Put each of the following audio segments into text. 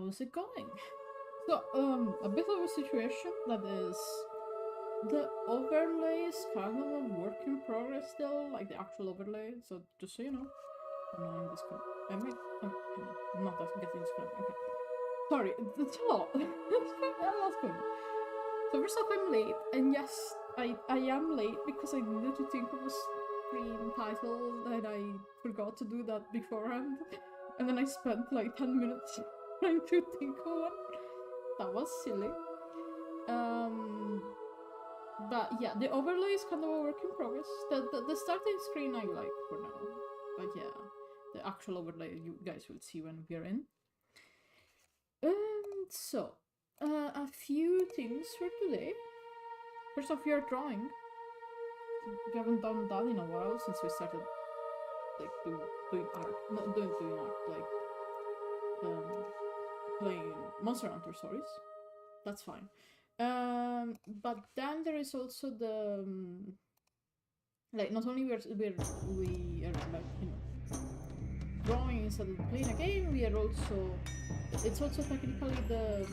how's it going? So, a bit of a situation that is... The overlay is kind of a work in progress still, like the actual overlay, so just so you know. I'm not I'm not getting disconnected, okay. Sorry, it's a lot. There's a lot going on. So first off, I'm late, and yes, I am late because I needed to think of a stream title, and I forgot to do that beforehand. And then I spent like 10 minutes trying to think of one. That was silly. But yeah, the overlay is kind of a work in progress. The starting screen I like for now. But yeah, the actual overlay you guys will see when we are in. So, a few things for today. First off, we are drawing. We haven't done that in a while since we started like doing art. Not doing art, like playing Monster Hunter Stories. That's fine. But then there is also the like not only we are like, you know, drawing instead of playing a game, we are also it's also technically the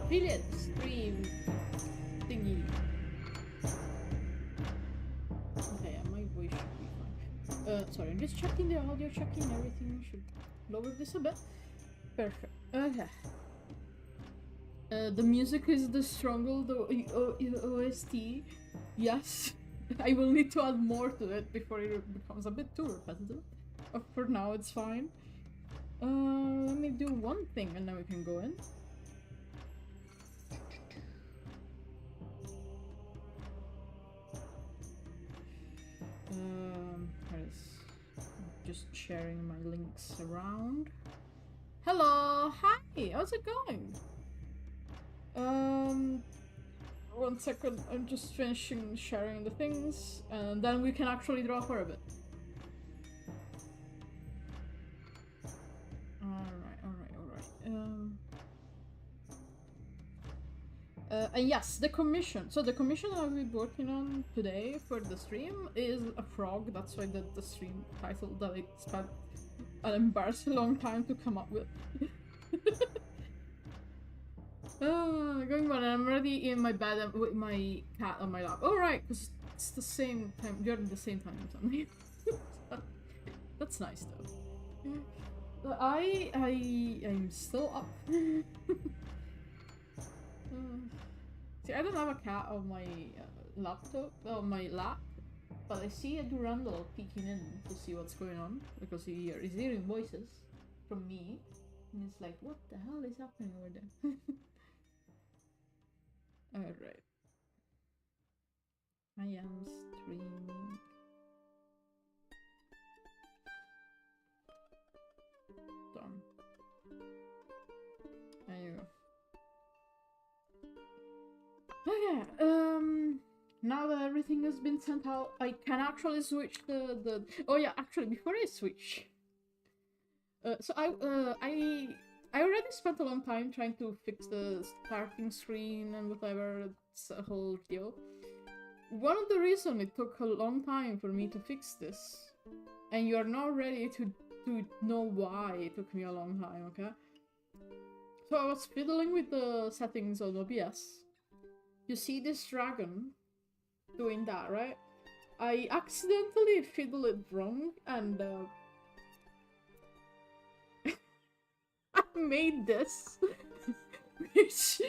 affiliate stream thingy. Okay, yeah, my voice should be fine. Sorry, I'm just checking the audio, checking everything. Should lower this a bit. Perfect. Okay. The music is the stronger the OST. Yes. I will need to add more to it before it becomes a bit too repetitive. For now, it's fine. Let me do one thing and then we can go in. Just sharing my links around. Hello! Hi! How's it going? 1 second, I'm just finishing sharing the things, and then we can actually draw for a bit. Alright. And yes, the commission. So the commission I'll be working on today for the stream is a frog. That's why the stream title that I spent an embarrassing long time to come up with. Going on, I'm already in my bed with my cat on my lap. Alright, because it's the same time, you're in the same time as me. That's nice though. I'm still up. See, I don't have a cat on my laptop, on my lap, but I see a Durandal peeking in to see what's going on, because he's hearing voices from me, and it's like, what the hell is happening over there? Alright. I am streaming. Done. There you go. Okay, now that everything has been sent out, I can actually switch the... Oh yeah, actually, before I switch... so I already spent a long time trying to fix the starting screen and whatever, it's a whole deal. One of the reasons it took a long time for me to fix this, and you are not ready to know why it took me a long time, okay? So I was fiddling with the settings on OBS. You see this dragon doing that, right? I accidentally fiddled it wrong, and I made this, which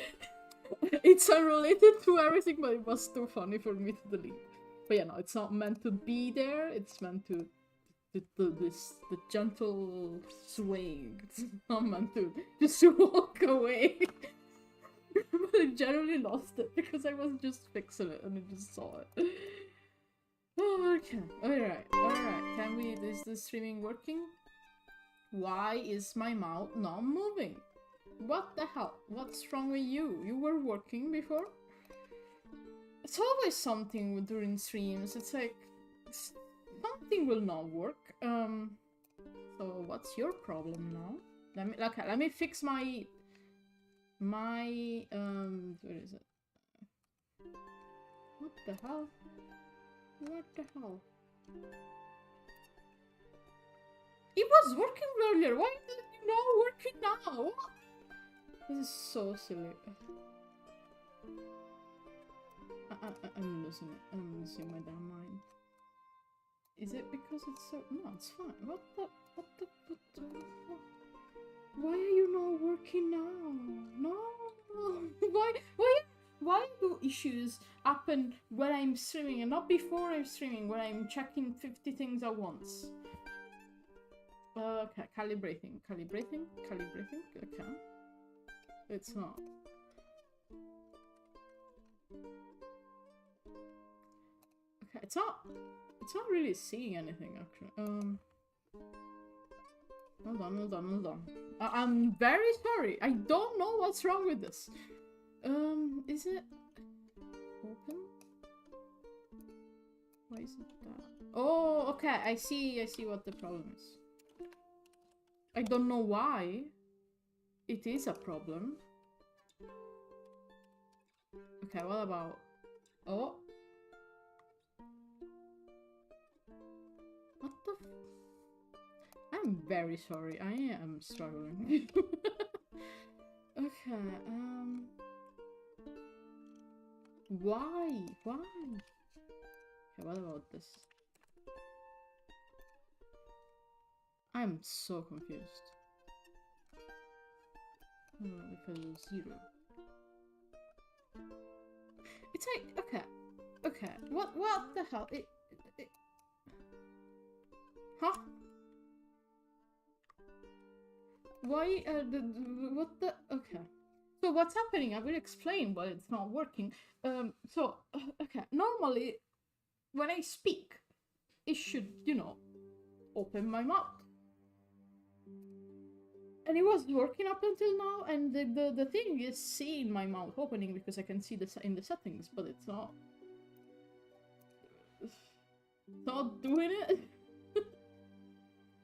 it's unrelated to everything, but it was too funny for me to delete. But yeah, no, it's not meant to be there. It's meant to the gentle swaying. It's not meant to just walk away. But I generally lost it because I was just fixing it and I just saw it. Okay, alright. Can we? Is the streaming working? Why is my mouth not moving? What the hell? What's wrong with you? You were working before? It's always something during streams. It's like something will not work. So what's your problem now? Let me fix my where is it? What the hell? What the hell? It was working earlier. Why is it not working now? What? This is so silly. I'm losing it. I'm losing my damn mind. Is it because it's so... No, it's fine. What the... Why are you not working now? No! Why do issues happen when I'm streaming and not before I'm streaming, when I'm checking 50 things at once? Okay, calibrating. Okay. It's not. Okay, it's not really seeing anything, actually. Hold on. I'm very sorry. I don't know what's wrong with this. Is it open? Why is it that? Oh, okay. I see what the problem is. I don't know why it is a problem. Okay, what about... Oh. What the f... I'm very sorry. I am struggling. Okay, Why? Okay, what about this? I'm so confused. Because 0. It's like, okay. What the hell? Huh? Why, what the, okay. So what's happening? I will explain why it's not working. Okay, normally, when I speak, it should, you know, open my mouth. And it was working up until now, and the thing is seeing my mouth opening because I can see this in the settings, but it's not. It's not doing it.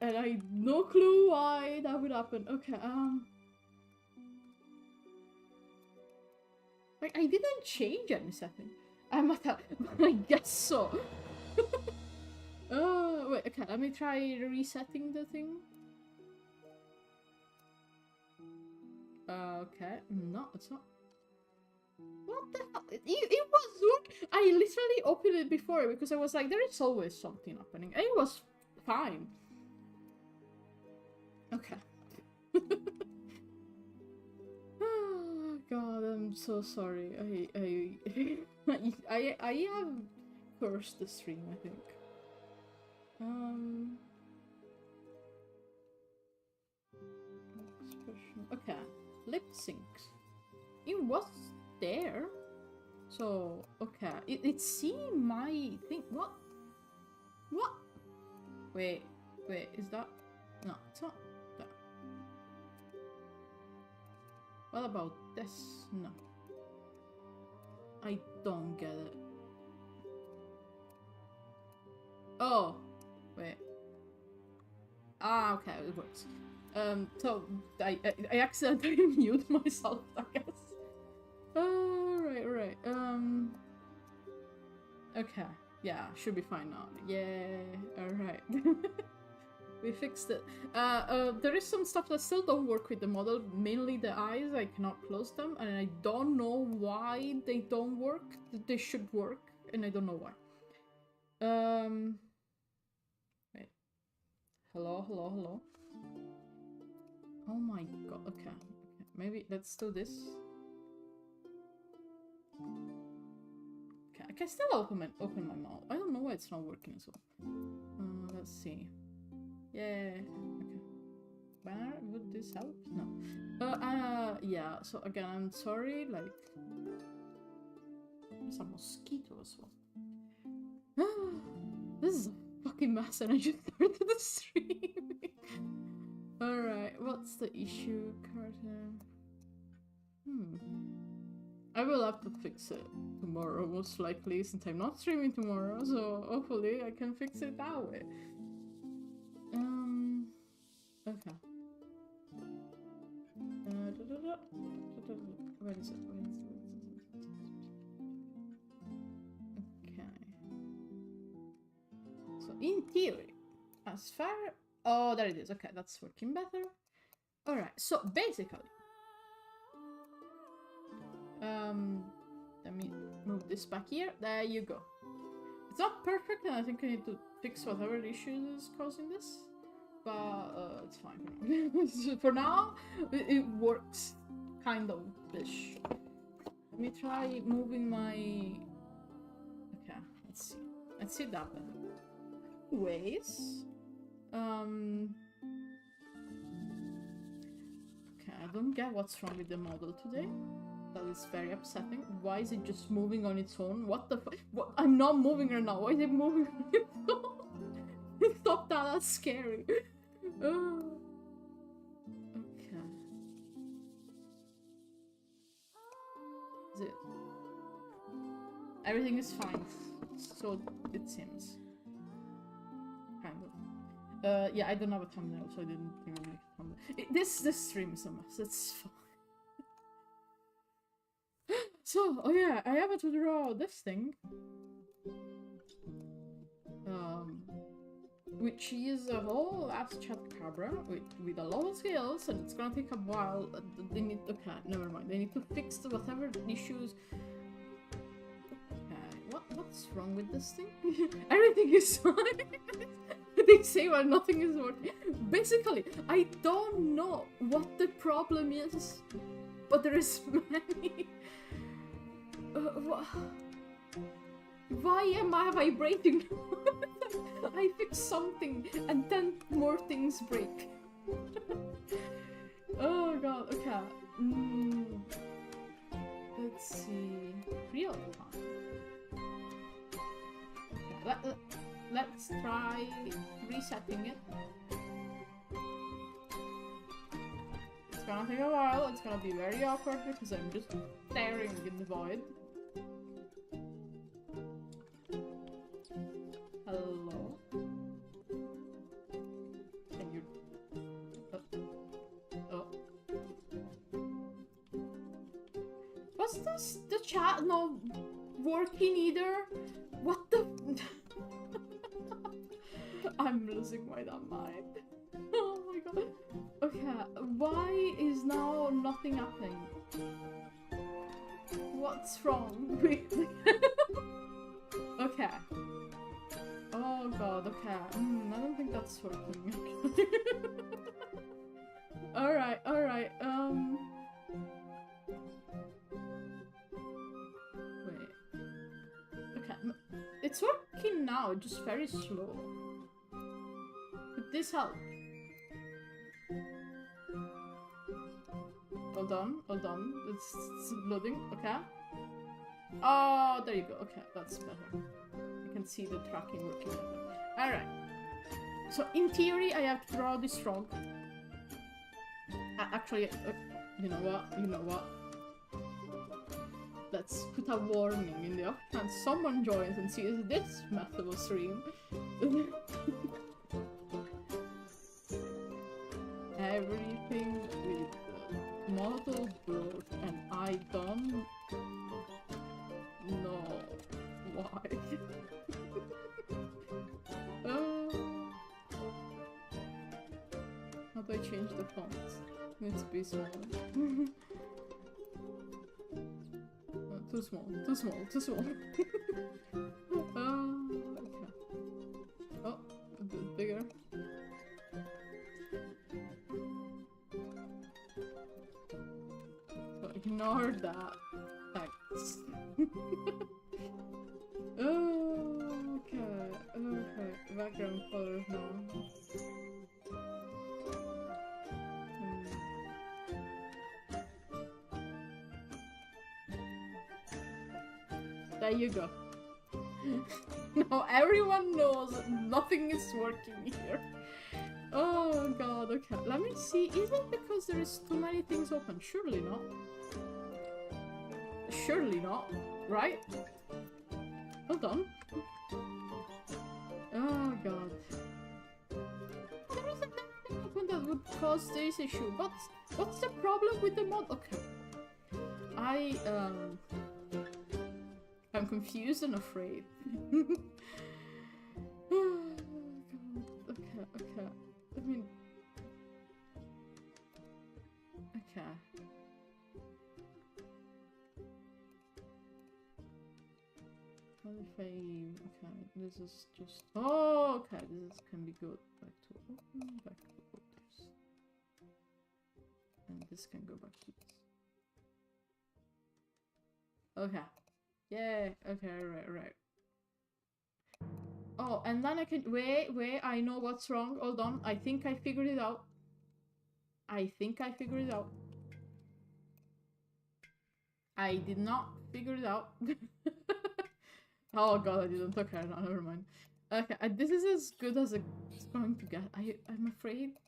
And I have no clue why that would happen. Okay, like, I didn't change any setting. I guess so. Wait, okay, let me try resetting the thing. Okay, no, it's not. What the hell? It was working. I literally opened it before because I was like, there is always something happening. And it was fine. Okay. Oh god, I'm so sorry. I have cursed the stream, I think. Expression. Okay. Lip syncs. It was there. So, okay. It's seeing my thing. What? Wait, is that? No, it's not that. What about this? No. I don't get it. Oh, wait. Ah, okay, it works. So I accidentally mute myself, I guess. Right. Okay. Yeah, should be fine now. Yeah, alright. We fixed it. There is some stuff that still don't work with the model, mainly the eyes. I cannot close them, and I don't know why they don't work. They should work, and I don't know why. Wait. Hello? Oh my god, okay. Maybe let's do this. Okay, I can still open my mouth. I don't know why it's not working as well. Let's see. Yeah, okay. Where would this help? No. Yeah, so again, I'm sorry, like... There's a mosquito as well. This is a fucking mess and I just started the stream. Alright, what's the issue, Carter? I will have to fix it tomorrow, most likely, since I'm not streaming tomorrow, so hopefully I can fix it that way. Okay. Where is it? Okay. So in theory, as far Oh, there it is. Okay, that's working better. Alright, so basically... let me move this back here. There you go. It's not perfect, and I think I need to fix whatever issue is causing this. But it's fine for now. For now, it works kind of ish. Let me try moving my... Okay, let's see. Let's see that better. Ways. Okay, I don't get what's wrong with the model today. That is very upsetting. Why is it just moving on its own? What the fuck? What? I'm not moving right now. Why is it moving on its own? Stop that, that's scary. Okay. Is it? Everything is fine. So it seems. Kind of. Yeah, I don't have a thumbnail, so I didn't really make a thumbnail. This stream is a mess. It's fine. So, oh yeah, I have to draw this thing. Which is a whole abstract cabra with a lot of skills, and it's gonna take a while. They need... Okay, never mind. They need to fix whatever issues. Okay, what's wrong with this thing? Everything is fine. They say while nothing is working. Basically, I don't know what the problem is, but there is many. Why am I vibrating? I fix something and then more things break. Oh god, okay. Let's see. Real time. Okay, let's try resetting it. It's gonna take a while, it's gonna be very awkward because I'm just staring in the void. Hello? Can you... Oh. Was this the chat not working either? What the... I'm losing my damn mind. Oh my god. Okay, why is now nothing happening? What's wrong with... Okay. Oh god, okay. I don't think that's working. Alright, alright, wait. Okay, it's working now, just very slow. Could this help? Hold on. It's loading, okay. Oh, there you go, okay, that's better. You can see the tracking working better. Alright. So, in theory, I have to draw this frog. Actually, you know what? Let's put a warning in the off chance someone joins and sees this method of stream. Everything with the model broke and I don't know why. How do I change the font? Needs to be small. Too small. Okay. Oh, a bit bigger. So ignore that. Thanks. Okay. Background color now. There you go. Now everyone knows nothing is working here. Oh god, okay. Let me see. Is it because there is too many things open? Surely not. Surely not, right? Hold on. Oh god. There isn't anything open that would cause this issue. What's the problem with the mod? Okay. I'm confused and afraid. Oh, god. Okay. I mean... Okay. What if I... Okay, this is just... Oh, okay, this can be good. Back to open, back to orders. And this can go back to this. Okay. Yeah, okay, right. Oh, and then I can... Wait, I know what's wrong. Hold on, I think I figured it out. I did not figure it out. Oh god, I didn't. Okay, no, never mind. Okay, this is as good as it's going to get. I'm afraid.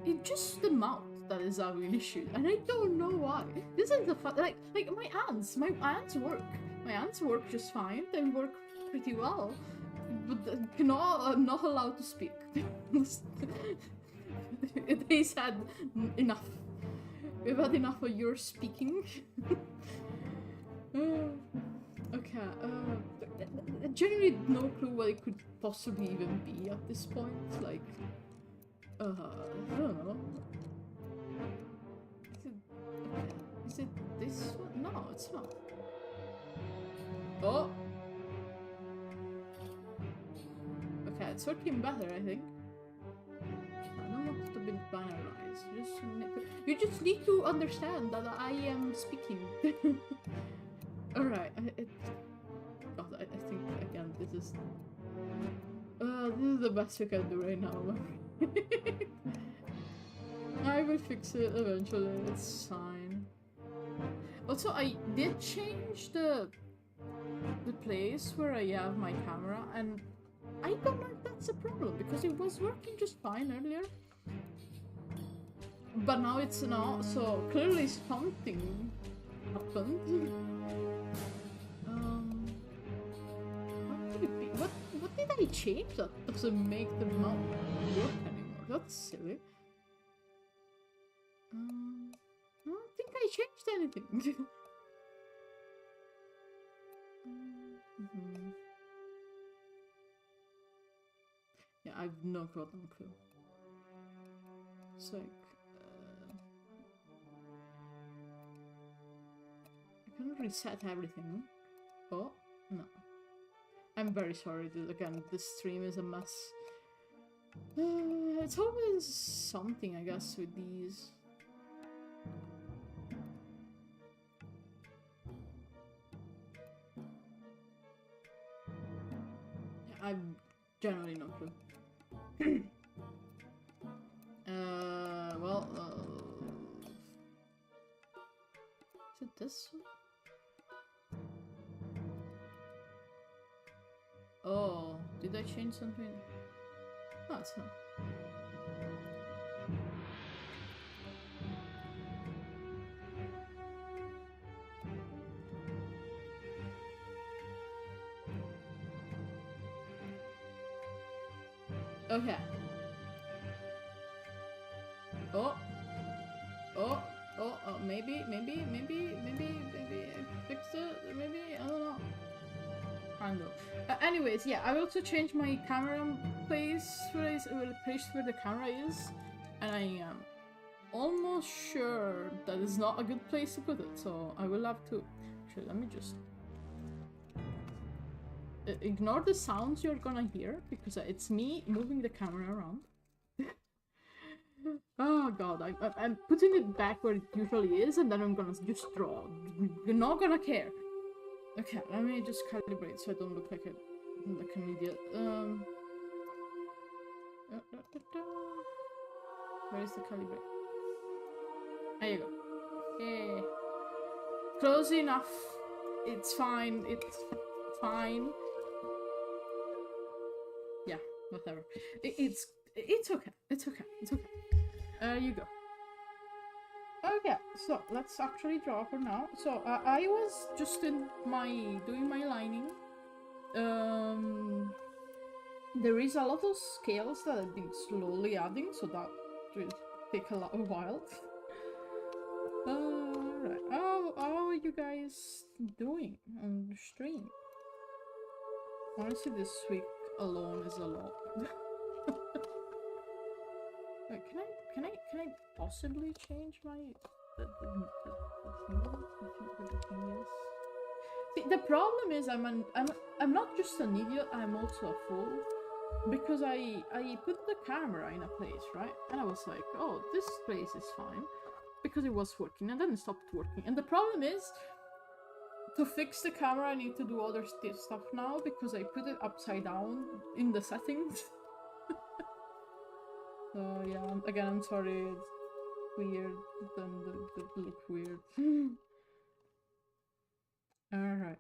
It's just the mouth that is having issue, and I don't know why. This is the like my ants work. My ants work just fine. They work pretty well, but not allowed to speak. They said enough. We've had enough of your speaking. Okay, I genuinely no clue what it could possibly even be at this point. Like, I don't know. Is it this one? No, it's not. Oh! Okay, it's working better, I think. I don't want it to be binarized. You just need to understand that I am speaking. Alright, I think, again, this is the best we can do right now. I will fix it eventually, it's fine. Also, I did change the place where I have my camera, and I don't know if that's a problem, because it was working just fine earlier. But now it's not, so clearly something happened. What did I change that doesn't make the mount work anymore? That's silly. I don't think I changed anything. Yeah, I've no goddamn clue. It's like... I can reset everything. Oh, no. I'm very sorry, dude. Again, this stream is a mess. It's always something, I guess, with these. Yeah, I've generally no clue. Well, is it this one? Oh, did I change something? No, it's not. Okay. Maybe I fixed it, maybe, I don't know. Anyways, yeah, I also changed my camera place where the camera is, and I am almost sure that is not a good place to put it, so I will have to... Actually, let me just... ignore the sounds you're gonna hear, because it's me moving the camera around. Oh god, I'm putting it back where it usually is, and then I'm gonna just draw. You're not gonna care. Okay, let me just calibrate so I don't look like an idiot. Where is the calibrate? There you go. Yeah. Close enough. It's fine. It's fine. Yeah, whatever. It's okay. It's okay. It's okay. There you go. Okay, so let's actually draw for now. So I was just doing my lining. There is a lot of scales that I've been slowly adding, so that will take a while. Right. How are you guys doing on the stream? Honestly, this week alone is a lot. Can I possibly change my the thing? The thing is, see, the problem is I'm not just an idiot. I'm also a fool because I put the camera in a place, right? And I was like, oh, this place is fine because it was working, and then it stopped working. And the problem is, to fix the camera, I need to do other stuff now because I put it upside down in the settings. So yeah, again, I'm sorry, it's weird, it look weird. Alright,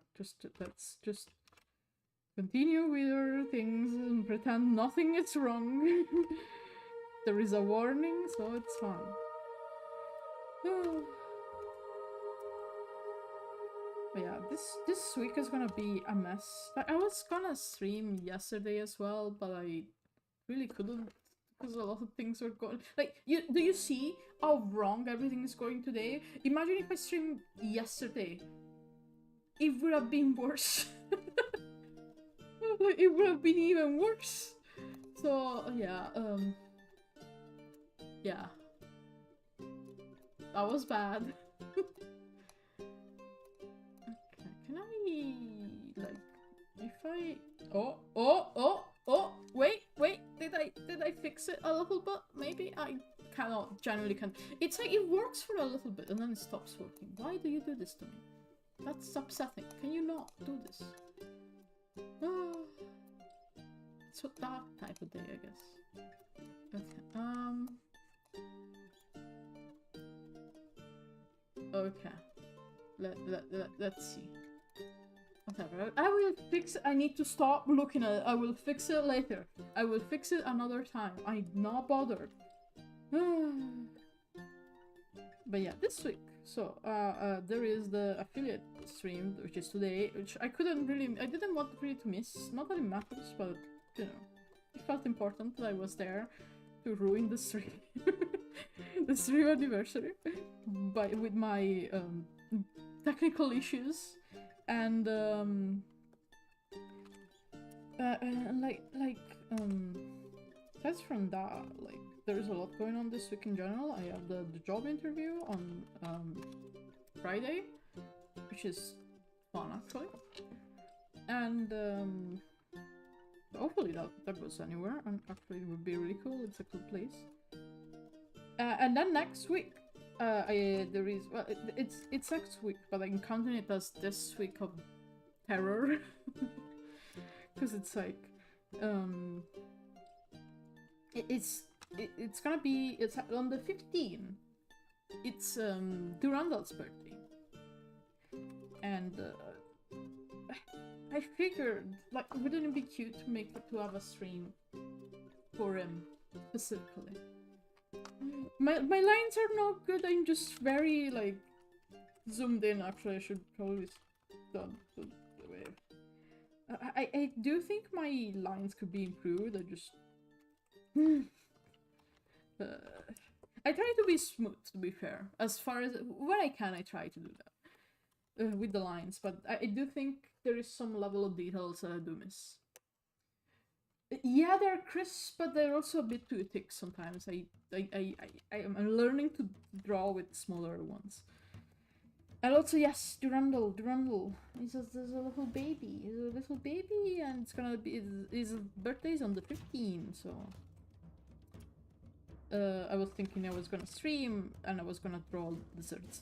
let's just continue with our things and pretend nothing is wrong. There is a warning, so it's fine. But yeah, this week is gonna be a mess. I was gonna stream yesterday as well, but I really couldn't because a lot of things were going. Like, do you see how wrong everything is going today? Imagine if I streamed yesterday. It would have been worse. Like, it would have been even worse. So yeah, yeah, that was bad. Can I, like, if I... Wait, did I fix it a little bit? Maybe I cannot, generally can't. It's like it works for a little bit and then it stops working. Why do you do this to me? That's upsetting. Can you not do this? It's a dark type of day, I guess. Okay. Okay. Let's see. Whatever. I will fix it. I need to stop looking at it. I will fix it later. I will fix it another time. I'm not bothered. But yeah, this week. So, there is the affiliate stream, which is today, which I didn't want really to miss. Not that it matters, but, you know, it felt important that I was there to ruin the stream. The stream anniversary. With my, technical issues. And aside from that, like, there's a lot going on this week in general. I have the job interview on Friday, which is fun actually, and hopefully that goes anywhere. And actually, it would be really cool. It's a cool place. And then next week, there is, well, it's next week, but I'm counting it as this week of terror, because it's like, it's gonna be, it's on the 15th. It's Durandal's birthday, and I figured, like, wouldn't it be cute to have a stream for him specifically? My lines are not good. I'm just very, like, zoomed in. Actually, I should probably done the way. I do think my lines could be improved. I just I try to be smooth, to be fair. As far as when I can, I try to do that with the lines. But I do think there is some level of details that I do miss. Yeah, they're crisp, but they're also a bit too thick sometimes. I'm learning to draw with smaller ones. And also, yes, Durandal. There's a little baby. And it's gonna be, his birthday is on the 15th, so... I was thinking I was gonna stream, and I was gonna draw desserts.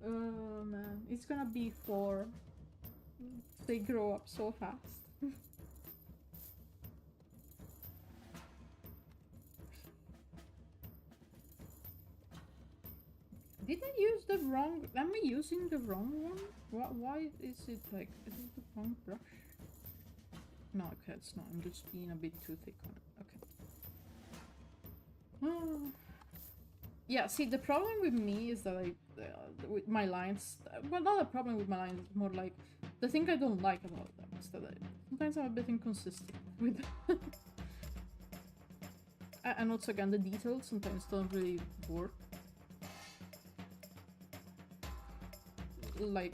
Oh man, it's gonna be 4. They grow up so fast. Did I use the wrong... Am I using the wrong one? Why is it like... Is it the wrong brush? No, okay, it's not. I'm just being a bit too thick on it. Okay. Yeah, see, the problem with me is that with my lines... Well, not a problem with my lines, more like... The thing I don't like about them is that sometimes I'm a bit inconsistent with them. And also, again, the details sometimes don't really work. Like,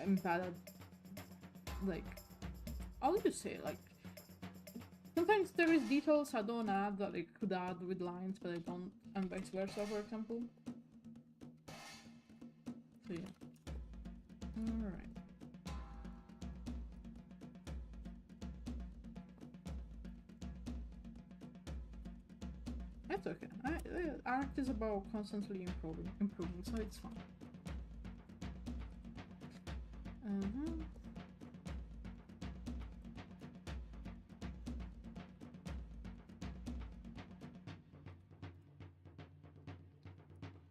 I'm bad at, like, how do you say, like, sometimes there is details I don't add that I could add with lines, but I don't, and vice versa, for example. So yeah. Alright. That's okay. Art is about constantly improving, so it's fine.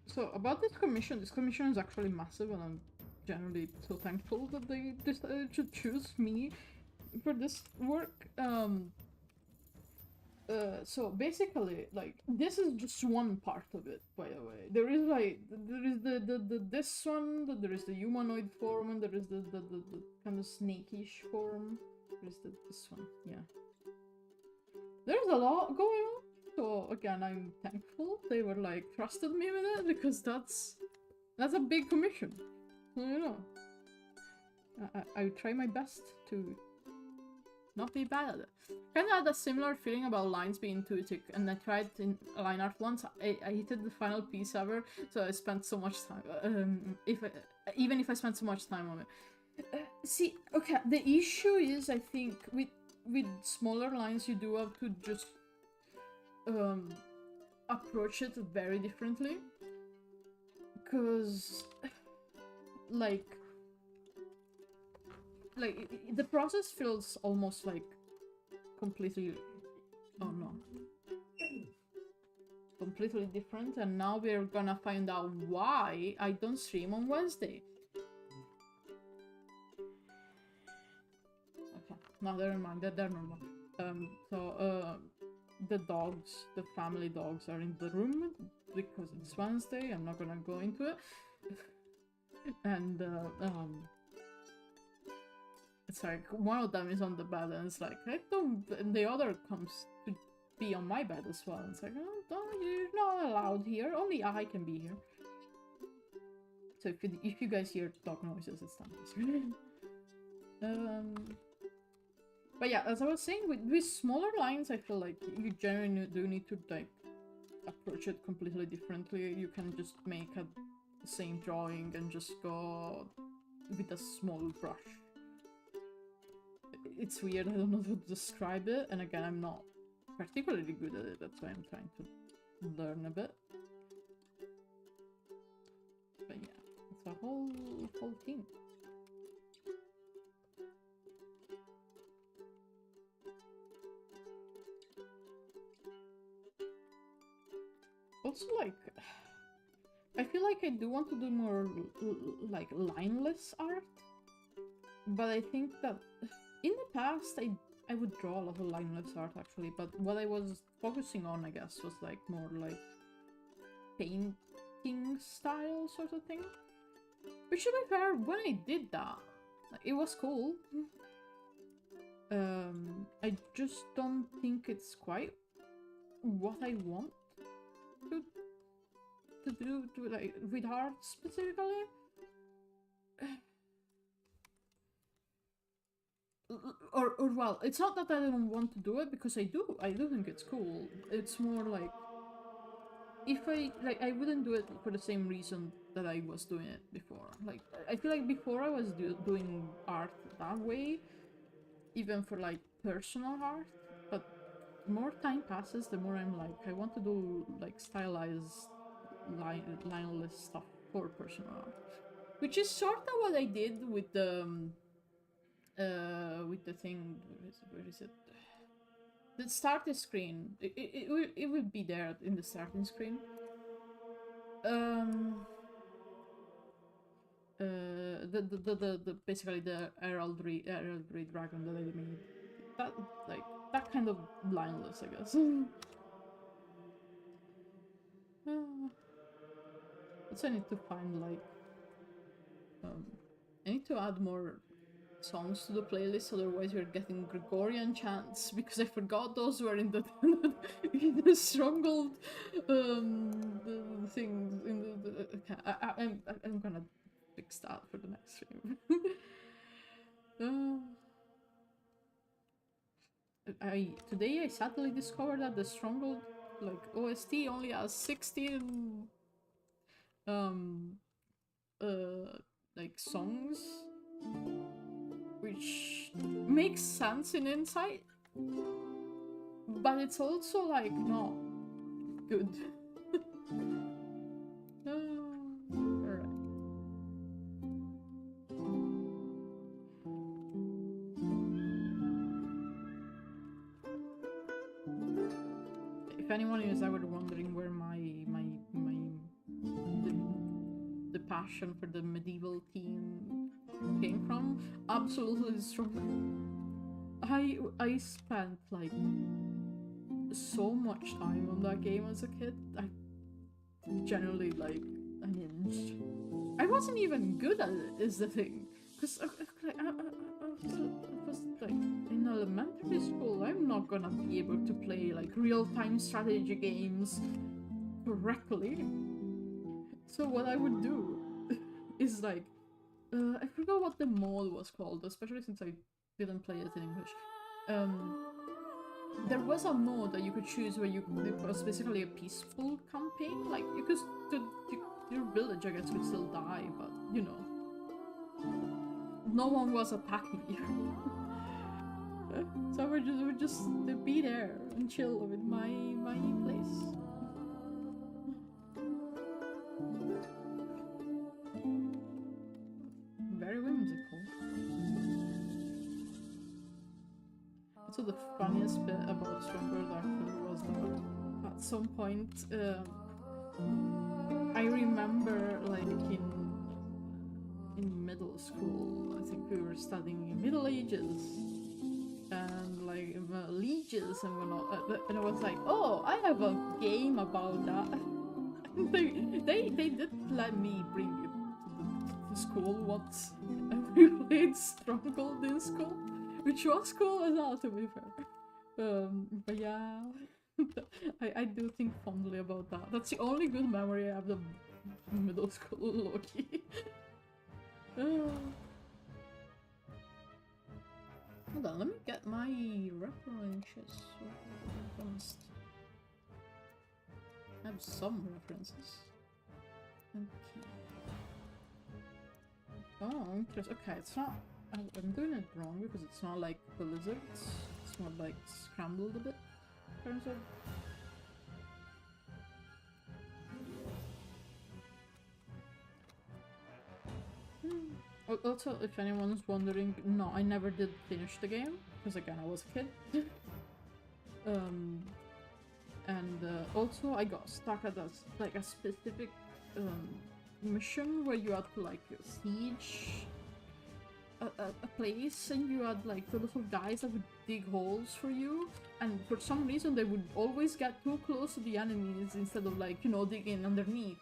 So about this commission is actually massive, and I'm generally so thankful that they decided to choose me for this work. So basically, like, this is just one part of it, by the way. There is like, there is this one, there is the humanoid form, and there is the kind of snakish form. There is this one, yeah. There's a lot going on. So again, I'm thankful they were like trusted me with it, because that's a big commission. You know, I try my best to not be bad at it. Kind of had a similar feeling about lines being intuitive, and I tried in line art once. I hated the final piece ever, so I spent so much time. Even if I spent so much time on it. See, okay, the issue is, I think with smaller lines, you do have to just approach it very differently, because like the process feels almost like completely completely different, and now we're gonna find out why I don't stream on Wednesday. Okay, no, never mind, they're normal. The dogs, the family dogs, are in the room because it's Wednesday. I'm not gonna go into it. And it's like one of them is on the bed, and it's like, I don't, and the other comes to be on my bed as well. It's like, oh, no, you're not allowed here. Only I can be here. So if you guys hear dog noises, it's not. But yeah, as I was saying, with smaller lines, I feel like you generally do need to like approach it completely differently. You can just make the same drawing and just go with a small brush. It's weird, I don't know how to describe it, and again, I'm not particularly good at it, that's why I'm trying to learn a bit. But yeah, it's a whole thing. Also, like, I feel like I do want to do more like lineless art, but I think that in the past I would draw a lot of lineless art actually, but what I was focusing on, I guess, was like more like painting style sort of thing. Which, to be fair, when I did that, it was cool. I just don't think it's quite what I want to do like with art specifically. Or well, it's not that I don't want to do it, because I do think it's cool. It's more like, if I wouldn't do it for the same reason that I was doing it before. Like, I feel like before I was doing art that way, even for like personal art, but the more time passes, the more I'm like, I want to do like stylized lineless stuff for personal art, which is sort of what I did with the thing. Where is it? The starting screen. It will be there in the starting screen. The basically the heraldry dragon that I made. That, like, that kind of lineless, I guess. Also, I need to find like I need to add more songs to the playlist, otherwise you're getting Gregorian chants, because I forgot those were in the in the stronghold the things in the okay, I'm gonna fix that for the next stream. Today I sadly discovered that the Stronghold like OST only has 16 um like songs, which makes sense in hindsight, but it's also like not good. Alright. If anyone is ever wondering where the passion for the medieval theme came from, absolutely strong. I spent like so much time on that game as a kid. I generally like hinged. I wasn't even good at it, is the thing. Because I was like in elementary school, I'm not gonna be able to play like real-time strategy games correctly. So what I would do is like, I forgot what the mode was called, especially since I didn't play it in English. There was a mode that you could choose where it was basically a peaceful campaign. Like you could, your village I guess would still die, but you know, no one was attacking you. So I would just be there and chill with my place. Very whimsical. So the funniest bit about Stronghold actually was that at some point, I remember like in middle school, I think we were studying Middle Ages and like lieges and whatnot, and I was like, oh, I have a game about that. they did let me bring it to school once, and we played Stronghold in school. Which was cool as well, to be fair. But yeah, I do think fondly about that. That's the only good memory I have of middle school Loki. Hold on, let me get my references. I have some references. Okay. Oh, interesting. Okay, it's not. I'm doing it wrong because it's not like Blizzards. It's more like scrambled a bit in terms of. Also, if anyone's wondering, no, I never did finish the game because again I was a kid. Also I got stuck at a specific mission where you had to like siege a place, and you had like the little guys that would dig holes for you, and for some reason they would always get too close to the enemies instead of like, you know, digging underneath,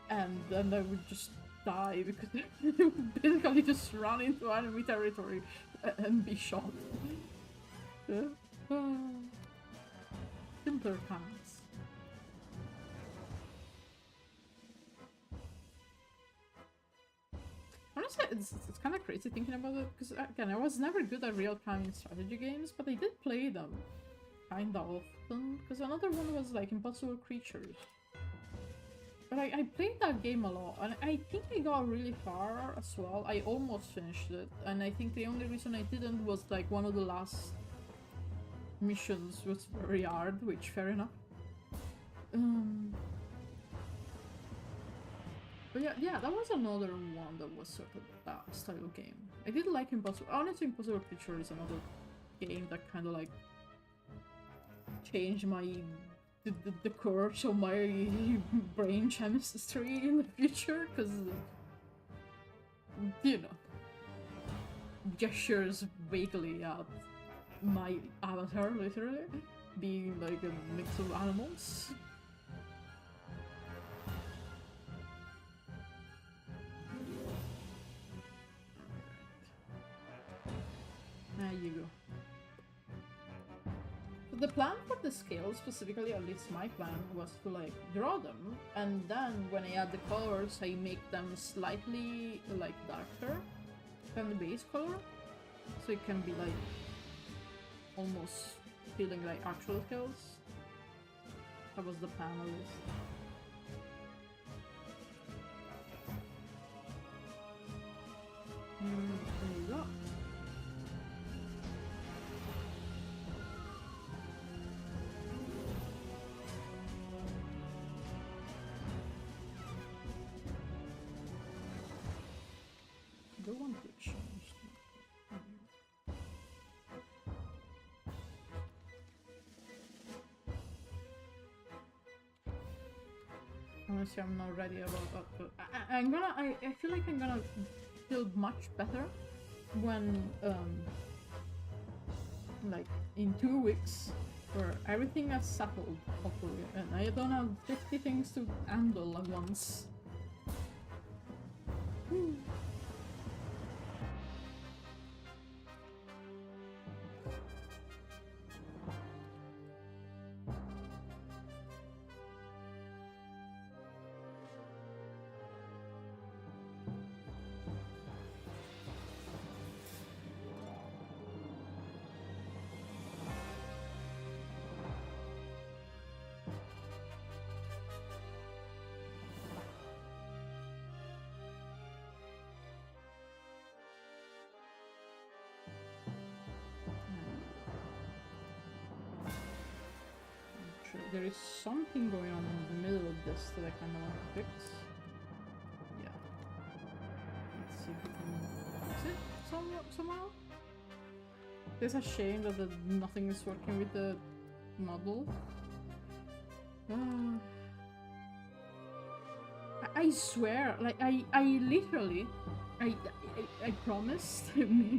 and then I would just die because they would basically just run into enemy territory and be shot. Simpler times. Honestly, it's kind of crazy thinking about it, because again, I was never good at real-time strategy games, but I did play them kinda often, because another one was like Impossible Creatures. But I played that game a lot, and I think I got really far as well. I almost finished it, and I think the only reason I didn't was like one of the last missions was very hard, which fair enough. But yeah, that was another one that was sort of that style of game. I did like Impossible. Honestly, Impossible Creature is another game that kind of like changed the course of my brain chemistry in the future, because you know, gestures vaguely at my avatar, literally being like a mix of animals. There you go. So the plan for the scales, specifically, at least my plan, was to like draw them, and then when I add the colors, I make them slightly like darker than the base color, so it can be like was feeling like actual kills. That was the plan at least. There you go. The one to change. Honestly, I'm not ready about that. I feel like I'm gonna feel much better when, like, in 2 weeks, where everything has settled, hopefully, and I don't have 50 things to handle at once. There is something going on in the middle of this that I kind of want to fix. Yeah. Let's see if we can fix it somehow. It's a shame that nothing is working with the model. I swear, like I literally, I promised,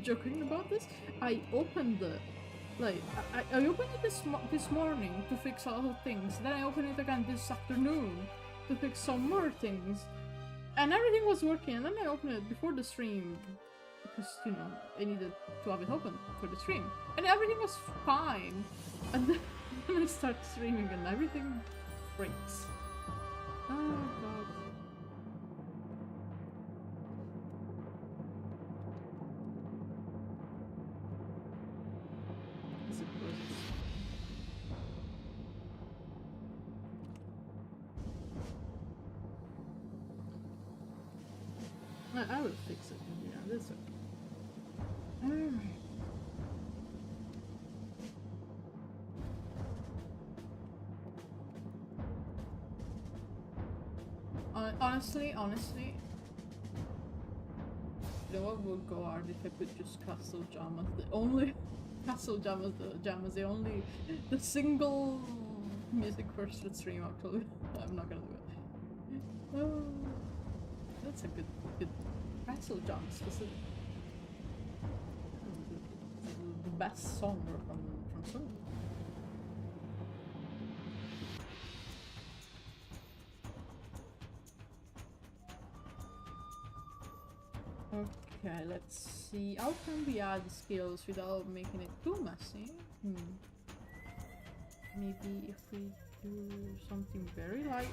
joking about this, I opened the. Like, I opened it this morning to fix a lot of things, then I opened it again this afternoon to fix some more things, and everything was working, and then I opened it before the stream, because, you know, I needed to have it open for the stream, and everything was fine, and then I start streaming and everything breaks. Oh god. I will fix it in the end, it's okay. Honestly, you know what would go hard if I could just Castle Jamas, the only Castle Jamas, the single music first stream actually. I'm not gonna do it. Oh, that's a good Castle Jamas specific. The best song from Soul. Okay, let's see. How can we add skills without making it too messy? Maybe if we do something very light.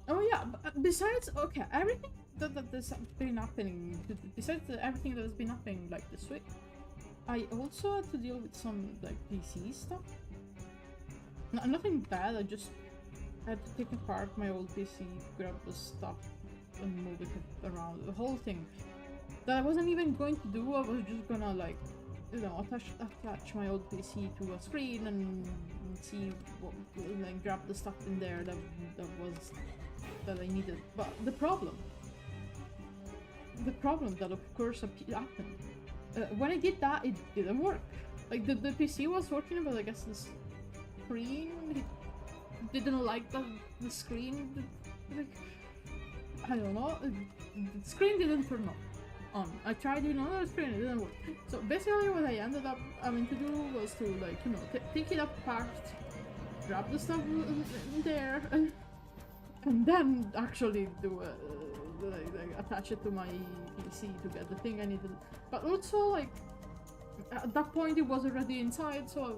Oh yeah, besides, okay, everything that has been happening, besides everything that has been happening like this week, I also had to deal with some like PC stuff. Nothing bad, I just had to take apart my old PC, grab the stuff and move it around, the whole thing. That I wasn't even going to do, I was just gonna like, you know, attach my old PC to a screen and see what, like grab the stuff in there that I needed. But the problem that of course happened, when I did that, it didn't work. Like the PC was working, but I guess the screen, he didn't like the screen, like, I don't know, the screen didn't turn on. I tried doing another screen, it didn't work. So basically what I ended up having to do was to, like, you know, take it apart, grab the stuff in there, and then actually do like attach it to my PC to get the thing I needed. But also, like, at that point it was already inside, so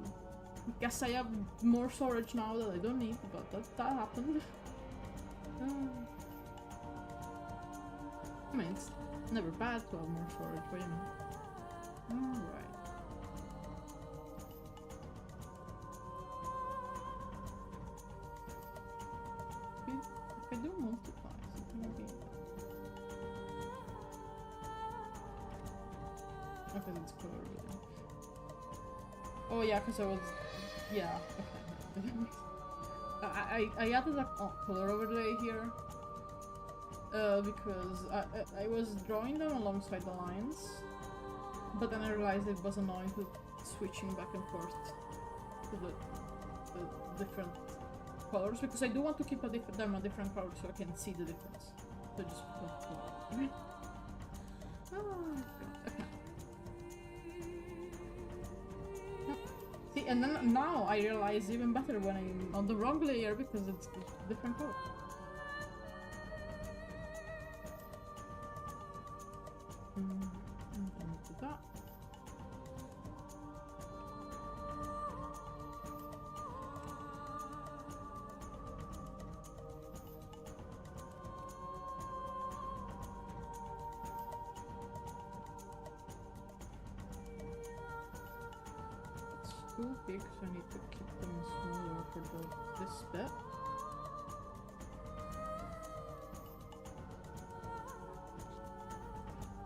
I guess I have more storage now that I don't need, but that happened. I mean, it's never bad to have more storage, but you know. Alright. If I do multiply, it's gonna be... Okay, it's color really. Oh yeah, because I was... Yeah, okay. I added a color overlay here. Because I was drawing them alongside the lines, but then I realized it was annoying to switching back and forth to the different colors, because I do want to keep them a different color so I can see the difference. So just okay. See, and then now I realize even better when I'm on the wrong layer because it's different color. Do that. It's too big, so I need to keep them smaller for this bit.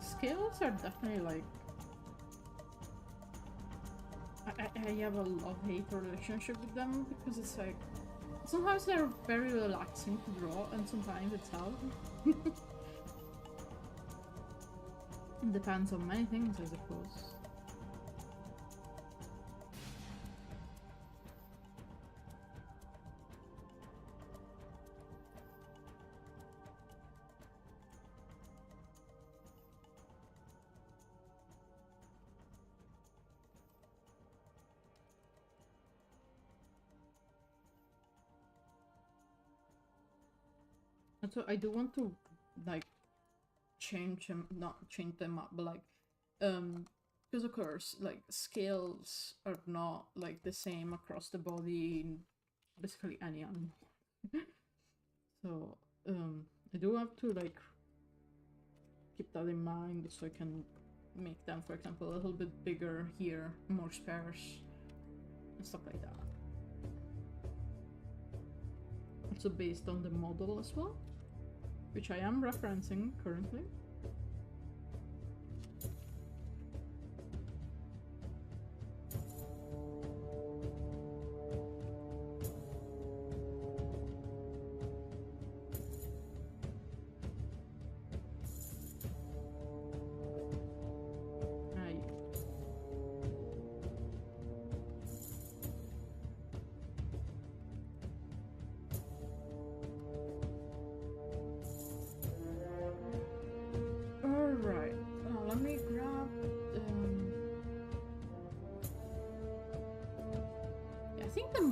Scales are definitely like... I have a love-hate relationship with them because it's like... Sometimes they're very relaxing to draw and sometimes it's hell. It depends on many things, I suppose. So I do want to like change them, not change them up, but like because of course like scales are not like the same across the body in basically any animal. So I do have to like keep that in mind so I can make them, for example, a little bit bigger here, more sparse and stuff like that. Also based on the model as well, which I am referencing currently.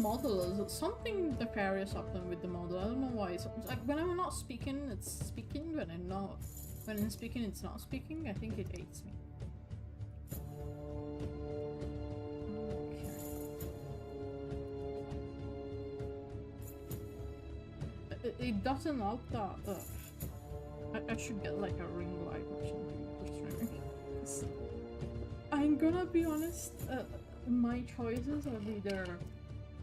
Model is something nefarious happened with the model. I don't know why. It's like when I'm not speaking, it's speaking. When I'm speaking, it's not speaking. I think it hates me. Okay. It doesn't help that. I should get like a ring light or something for streaming. I'm gonna be honest. My choices are either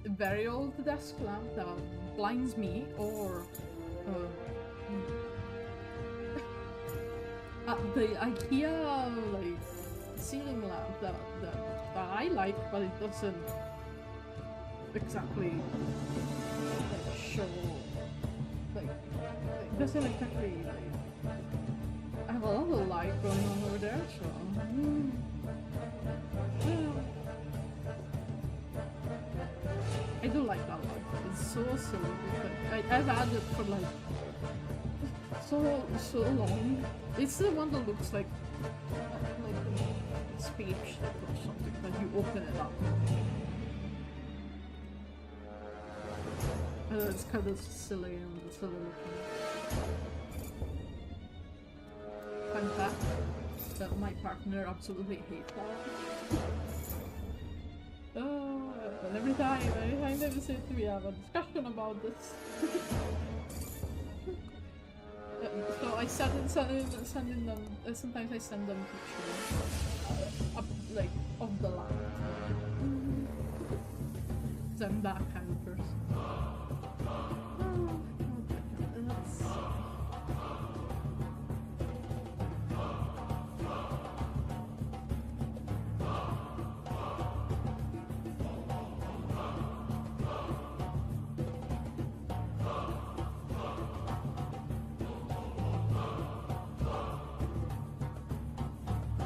a very old desk lamp that blinds me, or the IKEA like ceiling lamp that I like, but it doesn't exactly like show like it doesn't exactly like I have a lot of light going on over there, so I do like that one. It's so silly. I've had it for like so long. It's the one that looks like a speech or something, that you open it up. It's kind of silly and silly looking. Fun fact that my partner absolutely hates that. And every time they visit, we have a discussion about this. So I I send them. Sometimes I send them pictures up like of the land. Cause I'm that kind of person. That's.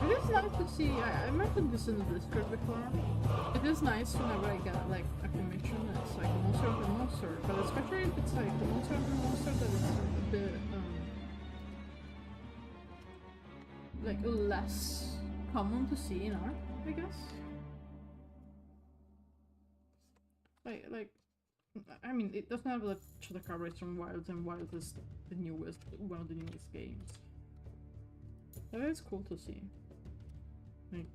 It is nice to see. I mentioned this in the Discord before. It is nice whenever I get like a commission that's like a monster of a monster, but especially if it's like a monster of a monster that is a bit like less common to see in art, I guess. Like I mean, it doesn't have like the coverage from Wilds, and Wilds is the newest, one of the newest games. But it's cool to see. Like,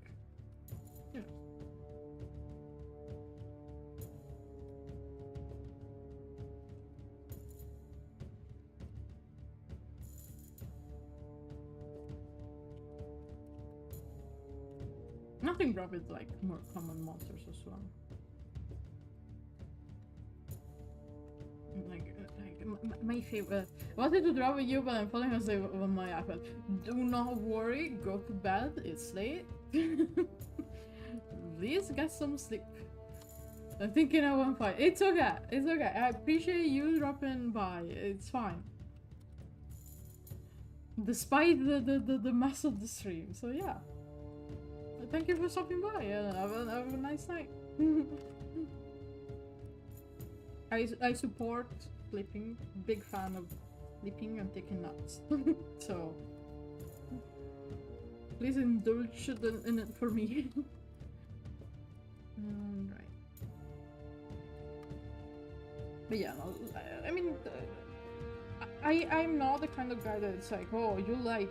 yeah. Nothing wrong with like more common monsters as well. My favorite. I wanted to draw with you, but I'm falling asleep on my iPad. Do not worry, go to bed, it's late. Please get some sleep. I'm thinking I won't fight. It's okay, it's okay. I appreciate you dropping by, it's fine. Despite the mess of the stream, so yeah. Thank you for stopping by, and have a nice night. I support sleeping, big fan of sleeping and taking naps. So please indulge in it for me. Right. But yeah, no, I mean, I'm not the kind of guy that's like, oh, you like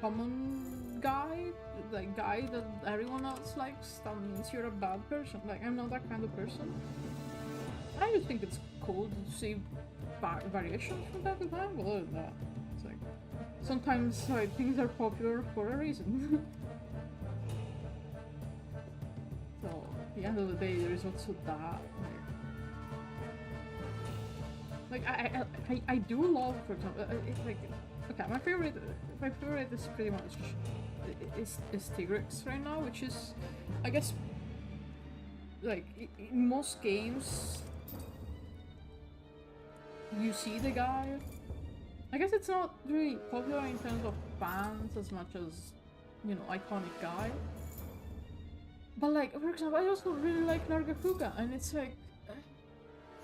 common guy, like guy that everyone else likes, that means you're a bad person. Like, I'm not that kind of person. I just think it's cool to see variations from time to time, but other than that, it's like, sometimes like, things are popular for a reason. So, at the end of the day, there is also that. Like I do love, for example, it's like, okay, my favorite is pretty much is Tigrex right now, which is, I guess, like in most games you see the guy. I guess it's not really popular in terms of fans as much as, you know, iconic guy. But like, for example, I also really like Nargacuga, and it's like,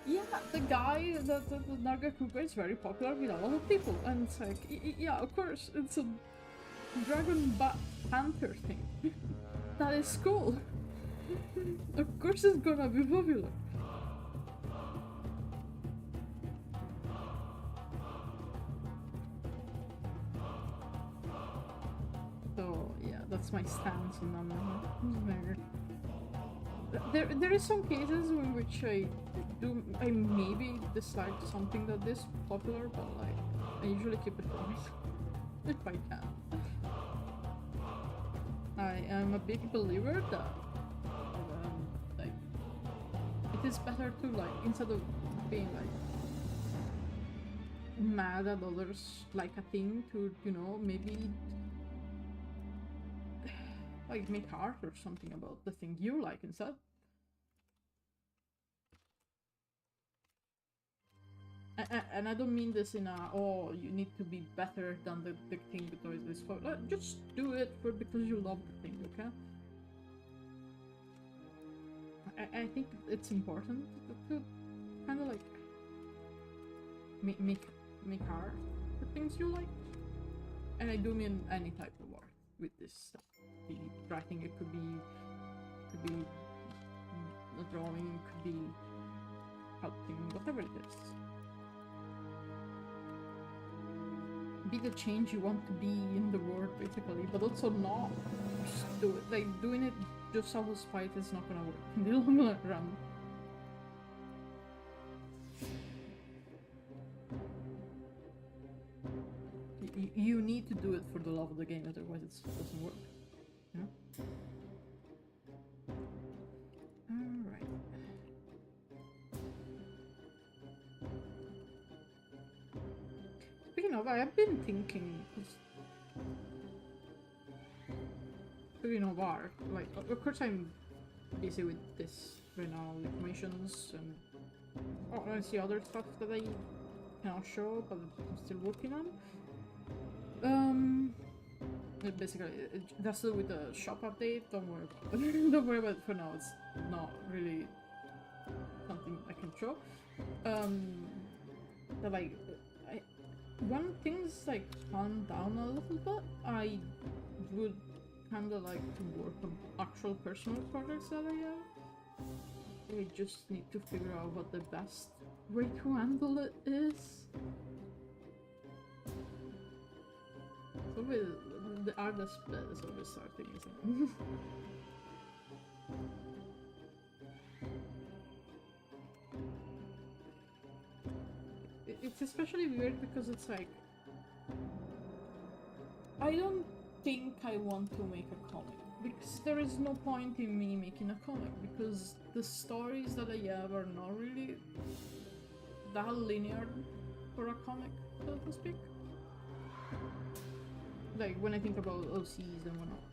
yeah, the guy, the Nargacuga is very popular with a lot of people, and it's like, yeah, of course, it's a dragon bat panther thing. That is cool. Of course it's gonna be popular. So yeah, that's my stance on that. There is some cases in which I maybe dislike something that is popular, but like I usually keep it for myself if I can. I am a big believer that like it is better to, like, instead of being like mad at others like a thing, to, you know, maybe like make art or something about the thing you like instead. And I don't mean this in a, oh, you need to be better than the thing because it's for, just do it because you love the thing, okay? I think it's important to kind of like make art for things you like. And I do mean any type of art with this stuff. Be writing, it could be a drawing, it could be sculpting, whatever it is. Be the change you want to be in the world, basically, but also not just do it. Like, doing it just out of spite is not gonna work in the long run. you need to do it for the love of the game, otherwise it doesn't work. Yeah? Alright. Speaking of, I have been thinking, speaking of art, like, of course I'm busy with this right now, like missions and I see other stuff that I cannot show, but I'm still working on. Basically, that's to do with the shop update. Don't worry about it. Don't worry about it for now. It's not really something I can show. But like, when things like calm down a little bit, I would kind of like to work on actual personal projects that I have. I just need to figure out what the best way to handle it is. So with the artist split is always starting, isn't it? It's especially weird because it's like, I don't think I want to make a comic, because there is no point in me making a comic, because the stories that I have are not really that linear for a comic, so to speak. Like when I think about OCs and whatnot,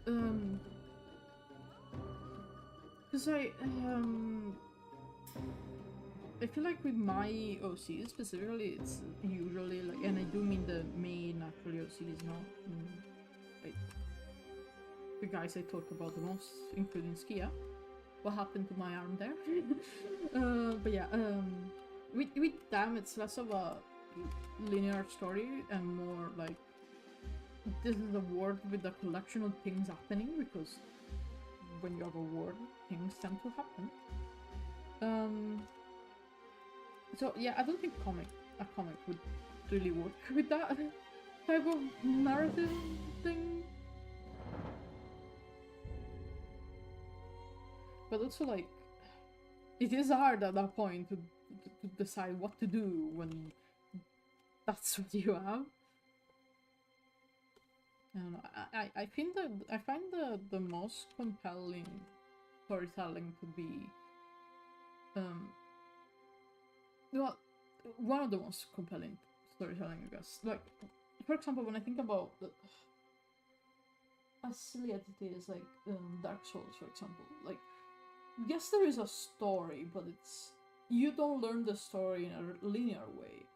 because I feel like with my OCs specifically, it's usually like, and I do mean the main actually OCs, not like the guys I talk about the most, including Skia. What happened to my arm there? But yeah, with them it's less of a linear story and more like, this is a world with a collection of things happening, because when you have a world, things tend to happen. So yeah, I don't think a comic would really work with that type of narrative thing. But also like, it is hard at that point to decide what to do when that's what you have. I think that I find the most compelling storytelling to be well, one of the most compelling storytelling, I guess. Like, for example, when I think about as silly as it is, like Dark Souls, for example, like, yes, there is a story, but it's, you don't learn the story in a linear way.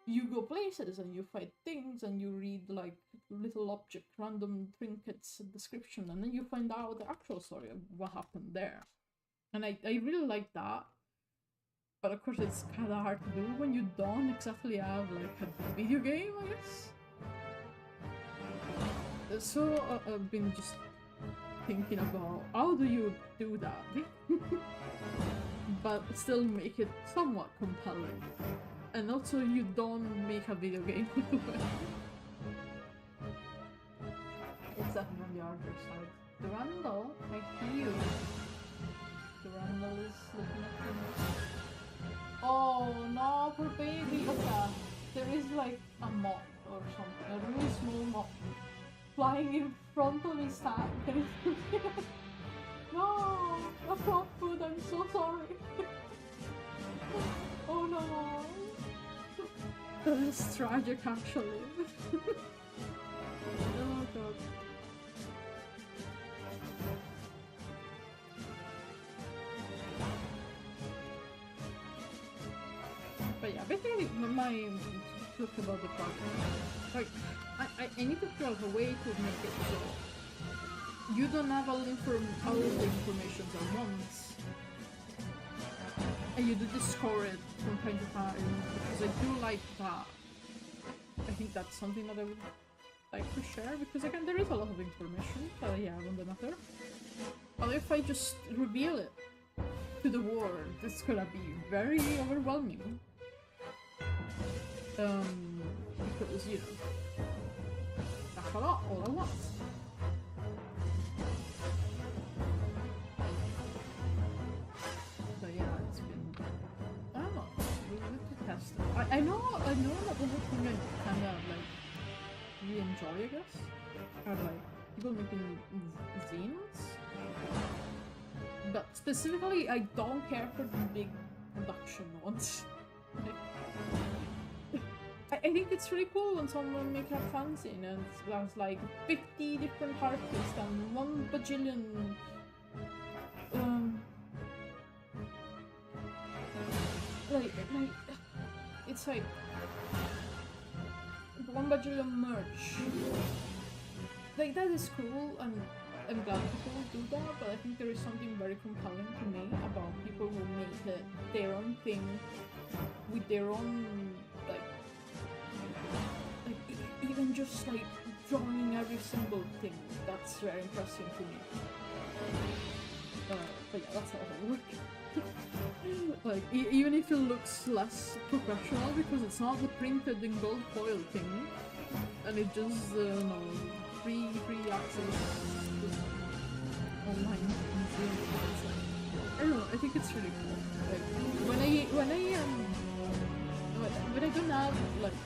You go places and you fight things and you read like little object, random trinkets description, and then you find out the actual story of what happened there. And I really like that. But of course it's kind of hard to do when you don't exactly have like a video game, I guess. So I've been just thinking about how do you do that, but still make it somewhat compelling. And also you don't make a video game. Except on the other side. Durandal, I see you. Durandal is looking at me. Oh no, poor baby. Okay. There is like a moth or something, a really small moth flying in front of his tank. No, that's not food, I'm so sorry. Oh no. That is tragic, actually. Oh god. But yeah, basically, my talk about the project, like, I need to figure out a way to make it so you don't have all the information at once. And you do discover it from time to time, because I do like that. I think that's something that I would like to share, because again, there is a lot of information that I have on the matter. But if I just reveal it to the world, it's gonna be very overwhelming. Because, you know, that's a lot all at once. So yeah, it's been, I don't know, we have to test it. I know that the whole thing I kind of like really enjoy, I guess, are like people making zines. But specifically, I don't care for the big production ones. I think it's really cool when someone makes a fanzine and there's like 50 different artists and 1 bajillion it's like 1 bajillion merch. Like, that is cool, and I'm glad people do that, but I think there is something very compelling to me about people who make their own thing with their own, even just like drawing every single thing. That's very impressive to me. But yeah, that's how it works. Like, even if it looks less professional because it's not the printed in gold foil thing, and it just free access to online. I don't know. I think it's really cool. Like, when I don't have like.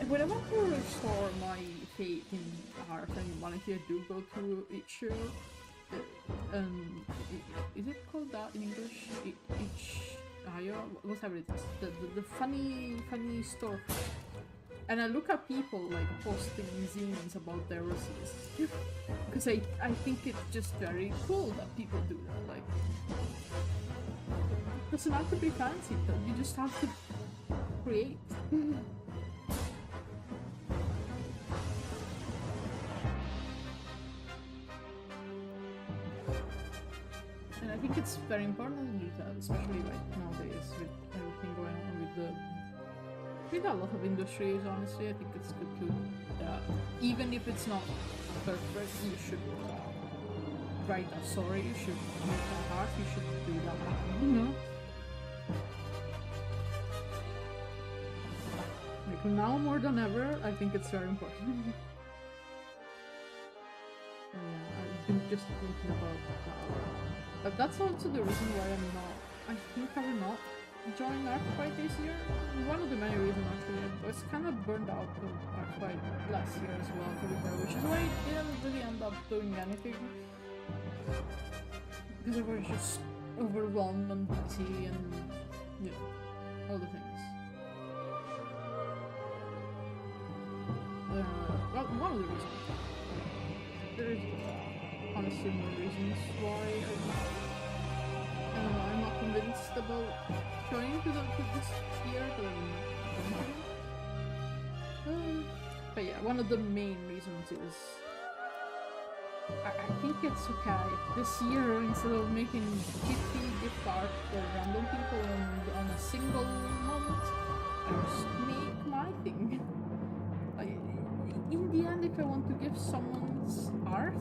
When I want to restore my faith in art and humanity, I do go to each is it called that in English? Whatever it is, the funny store. And I look at people like posting zines about their receipts because I think it's just very cool that people do that. Like, it doesn't have to be fancy, though. You just have to create. I think it's very important to do that, especially like nowadays with everything going on with a lot of industries. Honestly, I think it's good to even if it's not perfect, you should write a story, you should make a art, you should do that, you know? Like, now more than ever, I think it's very important. Yeah, I've been just thinking about that. But that's also the reason why I think I will not join Arcfight this year. One of the many reasons, actually. I was kind of burned out of Arcfight last year as well, to be fair, which is why I didn't really end up doing anything. Because I was just overwhelmed and busy and, you know, all the things. Well, one of the reasons. There is honestly more reasons why I'm not convinced about trying to this year, but yeah, one of the main reasons is I think it's okay this year, instead of making 50 gift art for random people on a single moment, I just make my thing. In the end, if I want to give someone's art,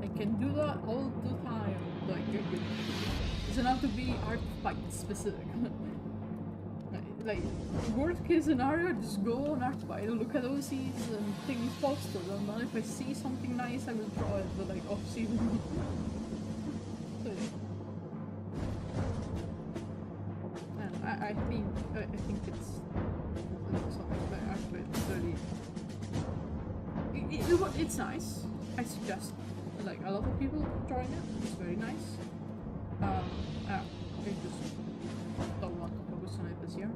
I can do that all the time. Like, it doesn't have to be Arcfight specific. Like, worst case scenario, just go on Arcfight and look at OCs and things posted, and then if I see something nice, I will draw it, but like off season. So, and I think it's something like Arcfight really. It's nice. I suggest like a lot of people join it. It's very nice. I just don't want to focus on it this year.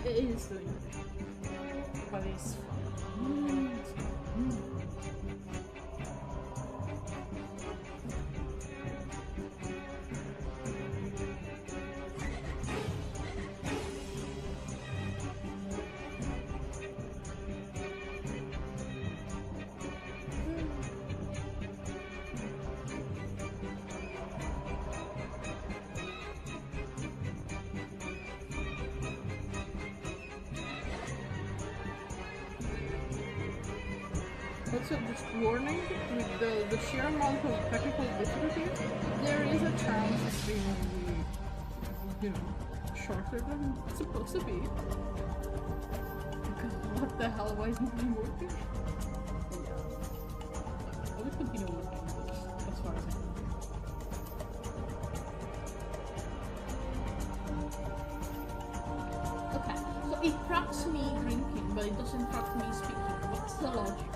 It is doing it, but it's fun. Also, just warning, with the sheer amount of technical difficulty, there is a chance the stream will be, you know, shorter than it's supposed to be. Because what the hell, why isn't it working? But yeah. I will continue working on this, as far as I can. Okay, so it tracks me drinking, but it doesn't track me speaking. What's the logic?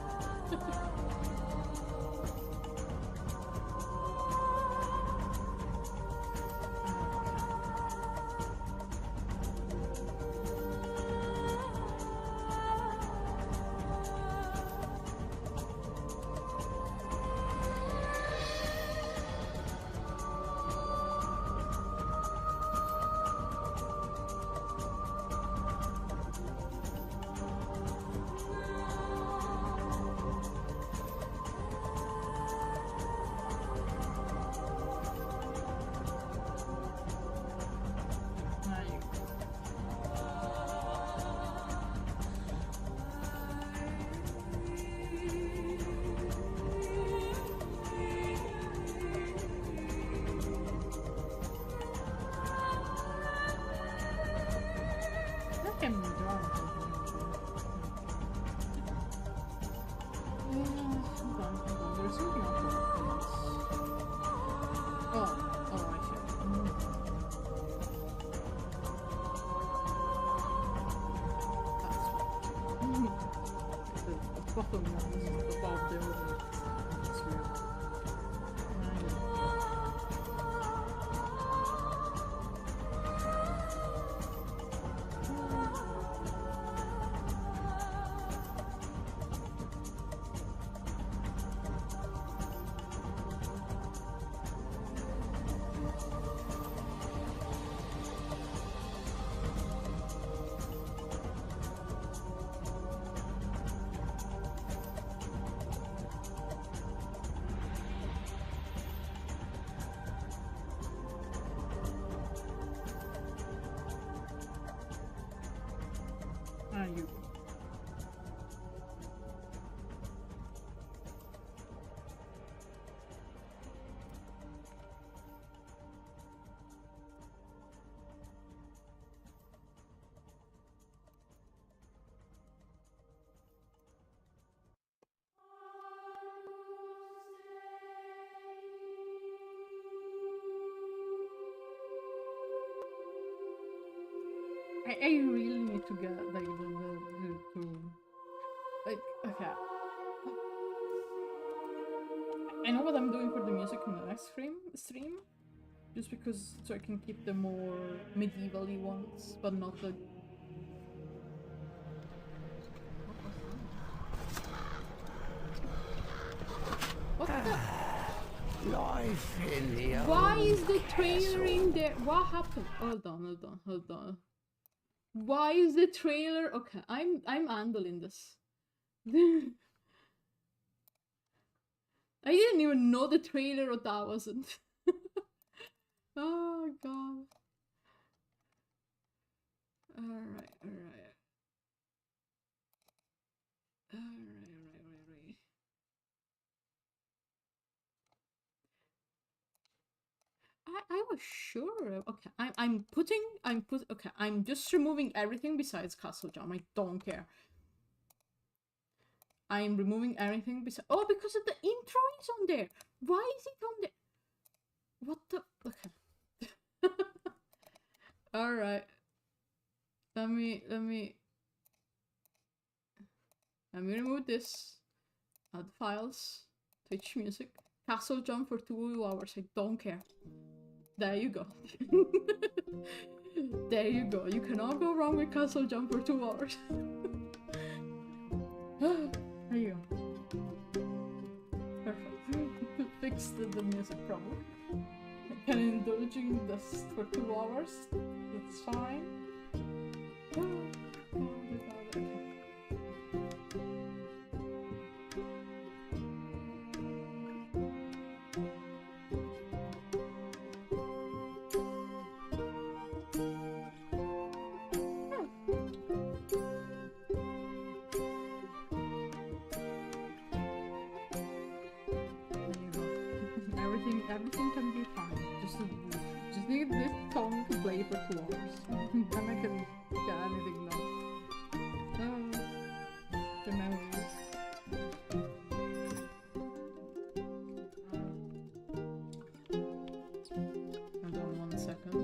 You. I really need to get like like, okay. I know what I'm doing for the music in the next stream, just because so I can keep the more medieval-y ones, but not the. What the? Life in the Why is the trailer in there? What happened? Hold on. Why is the trailer? Okay, I'm handling this. I didn't even know the trailer or that wasn't. Oh god. Alright. I was sure. Okay, okay, I'm just removing everything besides Castle Jam. I don't care. I'm removing everything besides. Oh, because of the intro is on there. Why is it on there? What the? Okay. All right. Let me remove this. Add files. Twitch music. Castle Jump for 2 hours. I don't care. There you go. There you go. You cannot go wrong with Castle Jump for 2 hours. There you go. Perfect. Fixed the music problem. I can indulge in this for 2 hours. That's fine. everything can be fine. Just need this song to play for 2 hours. Then I can get anything done. The memories. Hold on 1 second.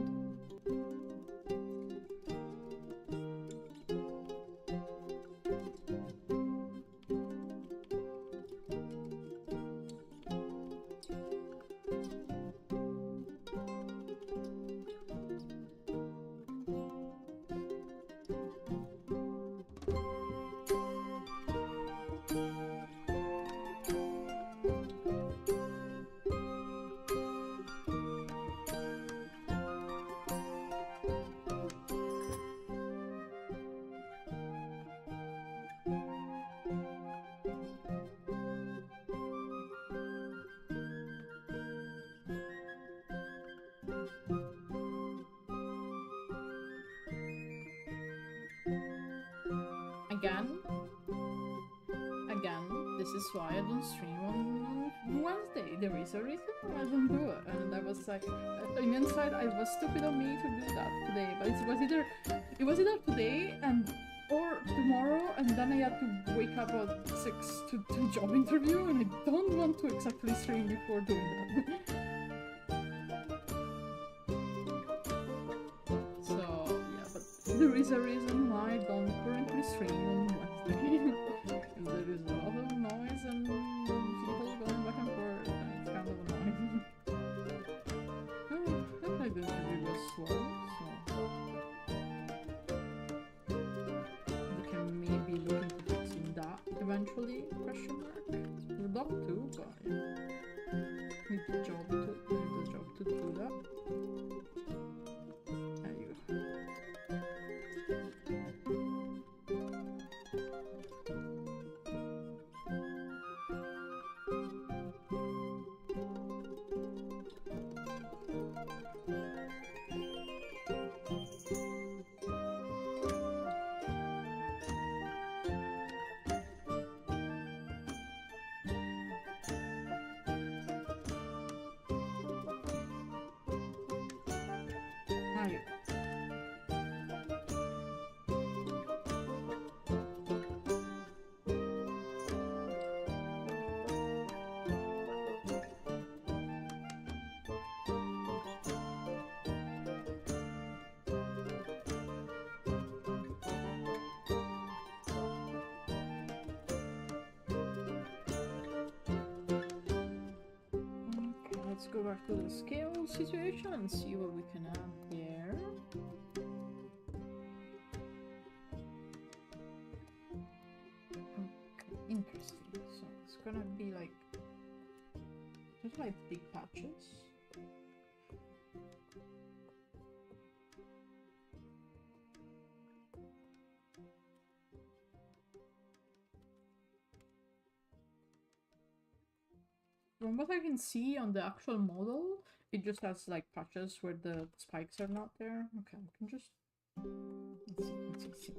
Again, this is why I don't stream on Wednesday. There is a reason why I don't do it. And I was like, in inside, I was stupid of me to do that today. But it was either today or tomorrow, and then I had to wake up at 6 to do job interview, and I don't want to exactly stream before doing that. So yeah, but there is a reason why I don't currently stream on Wednesday. There is a lot of noise and people going back and forth, and it's kind of annoying. I think the interview was slow, so we can maybe look into fixing that eventually, question mark. Would love to, but yeah. Need the job to do that. There you go. Let's go back to the scale situation and see what we can have here. Okay, interesting. So it's gonna be like just like big patches. From what I can see on the actual model, it just has like patches where the spikes are not there. Okay, I can just let's see.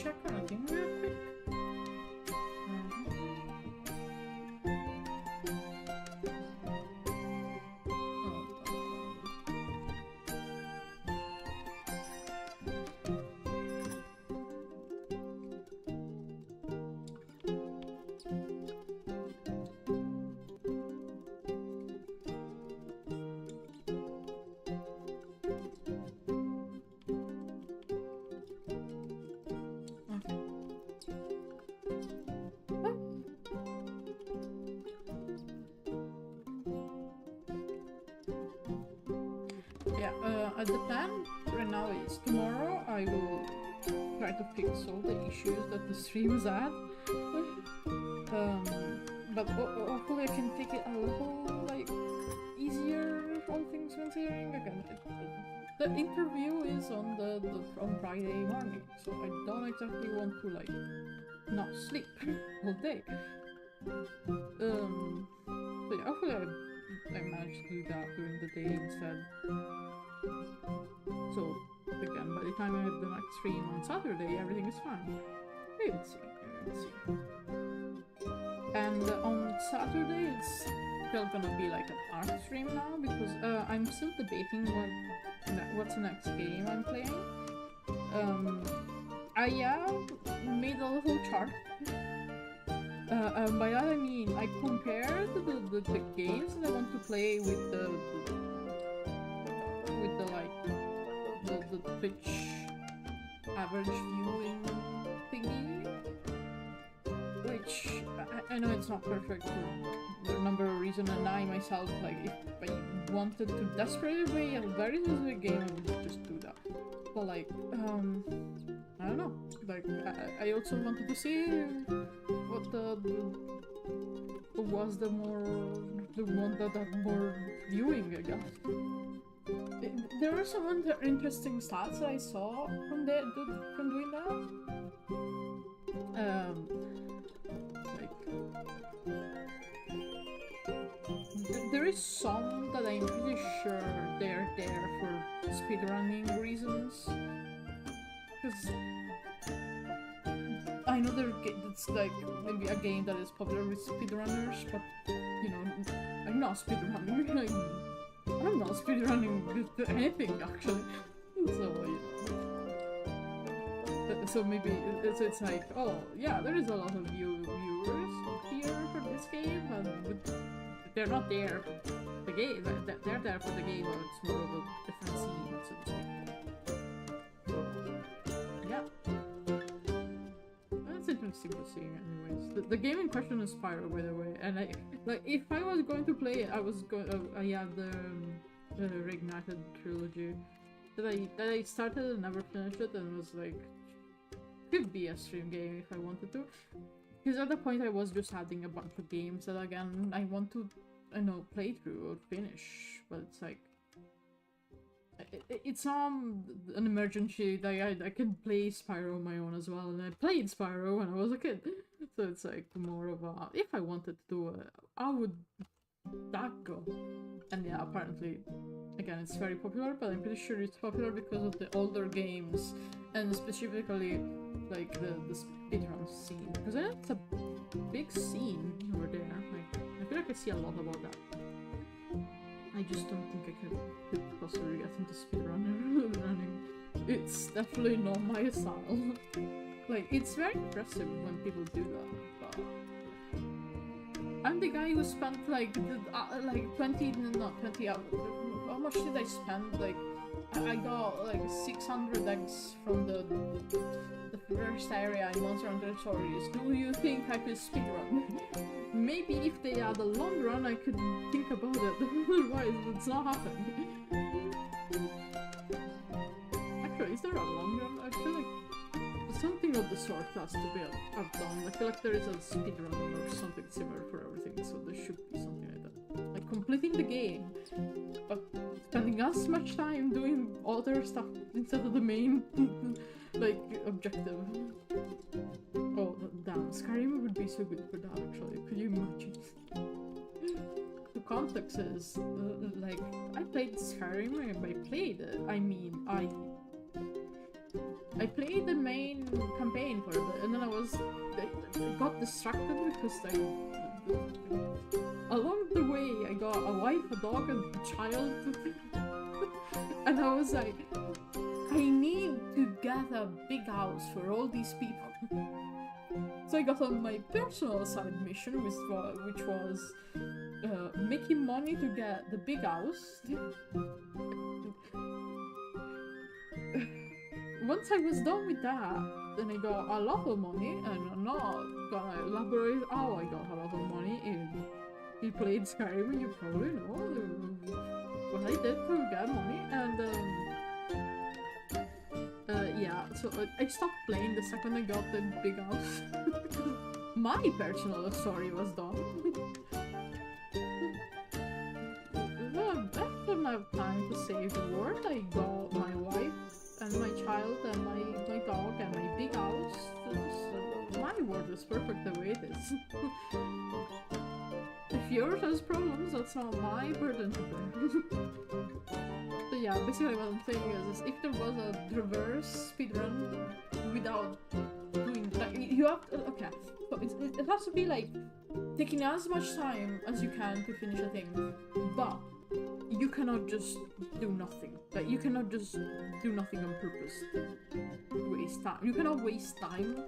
Check anything real quick. Yeah, the plan right now is tomorrow I will try to fix all the issues that the stream has had. But hopefully I can take it a little like easier, all things considering. Again, the interview is on on Friday morning, so I don't exactly want to like not sleep all day. But yeah, hopefully I managed to do that during the day instead. So again, by the time I have the next stream on Saturday, everything is fine. We will see. We will see. And on Saturday, it's still gonna be like an art stream now because I'm still debating what's the next game I'm playing. I have made a little chart. By that I mean I compared the games that I want to play with the Twitch average viewing thingy, which I know it's not perfect for a number of reasons, and I myself, like, if I wanted to desperately play a very specific game, I would just do that. But like, I don't know, like, I also wanted to see what was the one that had more viewing, I guess. There were some interesting stats that I saw from doing that. There is some that I'm pretty sure they're there for speedrunning reasons. Because I know it's like maybe a game that is popular with speedrunners, but you know, I'm not speedrunning. I'm not speedrunning with anything actually. So so maybe it's like, oh yeah, there is a lot of viewers here for this game, but they're not there for the game. They're there for the game, but it's more of a different scene, so to speak. So yeah, that's interesting to see. Anyways, the game in question is Spyro, by the way, and if I was going to play it, I was going. I have the Reignited trilogy that I started and never finished it, and was like, could be a stream game if I wanted to. Because at the point I was just adding a bunch of games that again I want to, play through or finish, but it's like it's an emergency that I can play Spyro on my own as well, and I played Spyro when I was a kid, so it's like more of a, if I wanted to do it, how would that go? And yeah, apparently, again, it's very popular, but I'm pretty sure it's popular because of the older games, and specifically like the speedrun scene, because it's a big scene over there. Like, I feel like I see a lot about that. I just don't think I could possibly get into speedrunning. It's definitely not my style. Like, it's very impressive when people do that, but I'm the guy who spent like 20 hours. How much did I spend? Like, I got like 600 eggs from the first area in Monster Hunter Stories. Do you think I could speedrun? Maybe if they had a long run, I could think about it. Otherwise, it's not happening. Actually, is there a long run? I feel like something of the sort has to be done. I feel like there is a speedrun or something similar for everything, so there should be something like that. Like completing the game, but spending as much time doing other stuff instead of the main like objective. Oh damn, Skyrim would be so good for that actually. Could you imagine? The context is like, I played Skyrim, and by played it, I mean I played the main campaign for it, and then I got distracted because along the way I got a wife, a dog, and a child, and I was like, I need to get a big house for all these people. So I got on my personal side mission, which was making money to get the big house. Once I was done with that, then I got a lot of money, and I'm not gonna elaborate how I got a lot of money. If you played Skyrim, you probably know what I did to get money, and so I stopped playing the second I got the big house. My personal story was done. Well, I didn't have time to save the world. I got my wife and my child and my dog and my big house. My world is perfect the way it is. If yours has problems, that's not my burden to bear. So yeah, basically what I'm saying is if there was a reverse speedrun without doing like you have to, okay, so it has to be like taking as much time as you can to finish a thing, but you cannot just do nothing. Like you cannot just do nothing on purpose. Waste time. You cannot waste time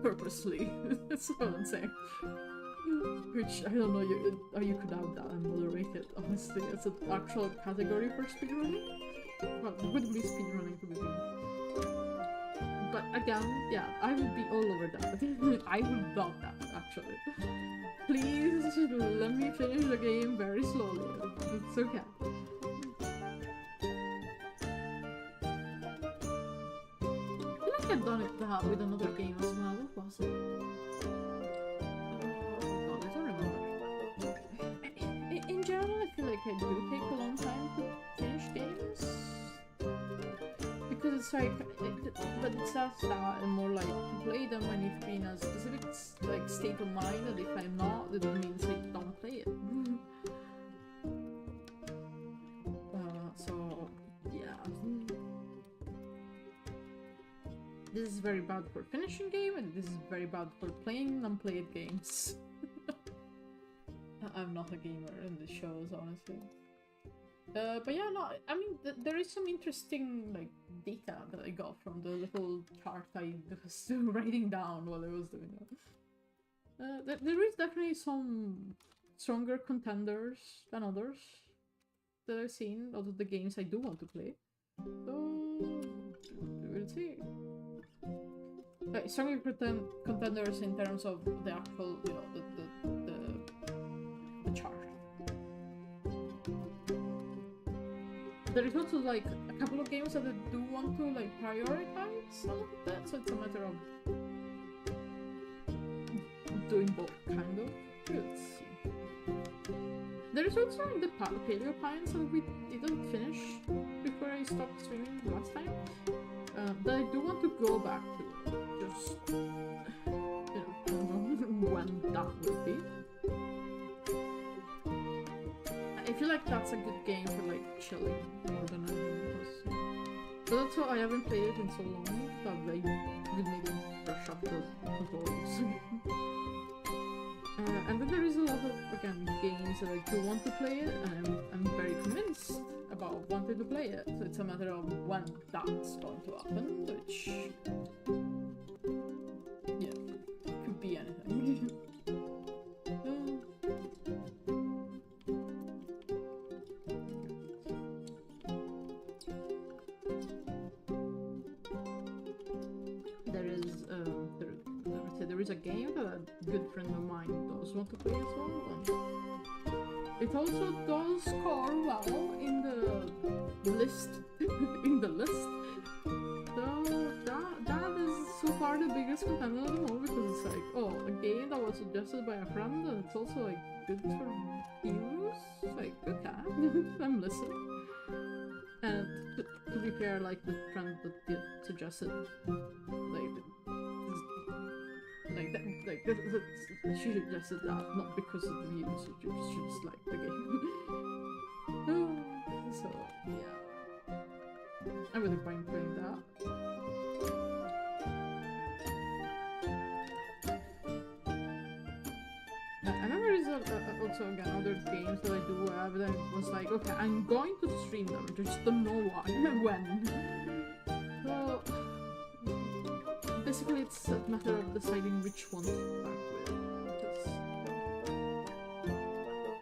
purposely. That's what I'm saying. Which, I don't know, you could have that and moderate it, honestly. It's an actual category for speedrunning. Well, it wouldn't be speedrunning to begin with. But again, yeah, I would be all over that. I would love that, actually. Please, let me finish the game very slowly. It's okay. I feel like I've done it with another game as well. What was it? In general, I feel like I do take a long time to finish games. Because it's like, but it's not that, and more like to play them I need to be in a specific like state of mind, and if I'm not, it means I don't play it. So, yeah. This is very bad for finishing game, and this is very bad for playing unplayed games. I'm not a gamer in the shows, honestly. But yeah, no, I mean, there is some interesting, like, data that I got from the little chart I was writing down while I was doing that. There is definitely some stronger contenders than others that I've seen out of the games I do want to play. So, we'll see. Stronger contenders in terms of the actual, you know, the chart. There is also like a couple of games that I do want to like prioritize some of that, so it's a matter of doing both, kind of. Let's see. There is also like the Paleo Pines that we didn't finish before I stopped streaming last time. That I do want to go back to. Just, you know, when that will be. I feel like that's a good game for like chilling more than anything else. But also I haven't played it in so long that I will maybe brush up the controls. And then there is a lot of, again, games that I do want to play it, and I'm very convinced about wanting to play it. So it's a matter of when that's going to happen, which, yeah, could be anything. There is a game that a good friend of mine does want to play as well, and it also does score well in the list. So that is so far the biggest contender of them all, because it's like, oh, a game that was suggested by a friend, and it's also like good for views. Like, okay, I'm listening. And to be fair, like the friend that did suggest it, she suggested that not because of the views, she just liked the game. So yeah, I wouldn't mind playing that. I remember there's also again other games that I do have that I was like, okay, I'm going to stream them, just don't know why, when. So basically it's a matter of deciding which one to start with.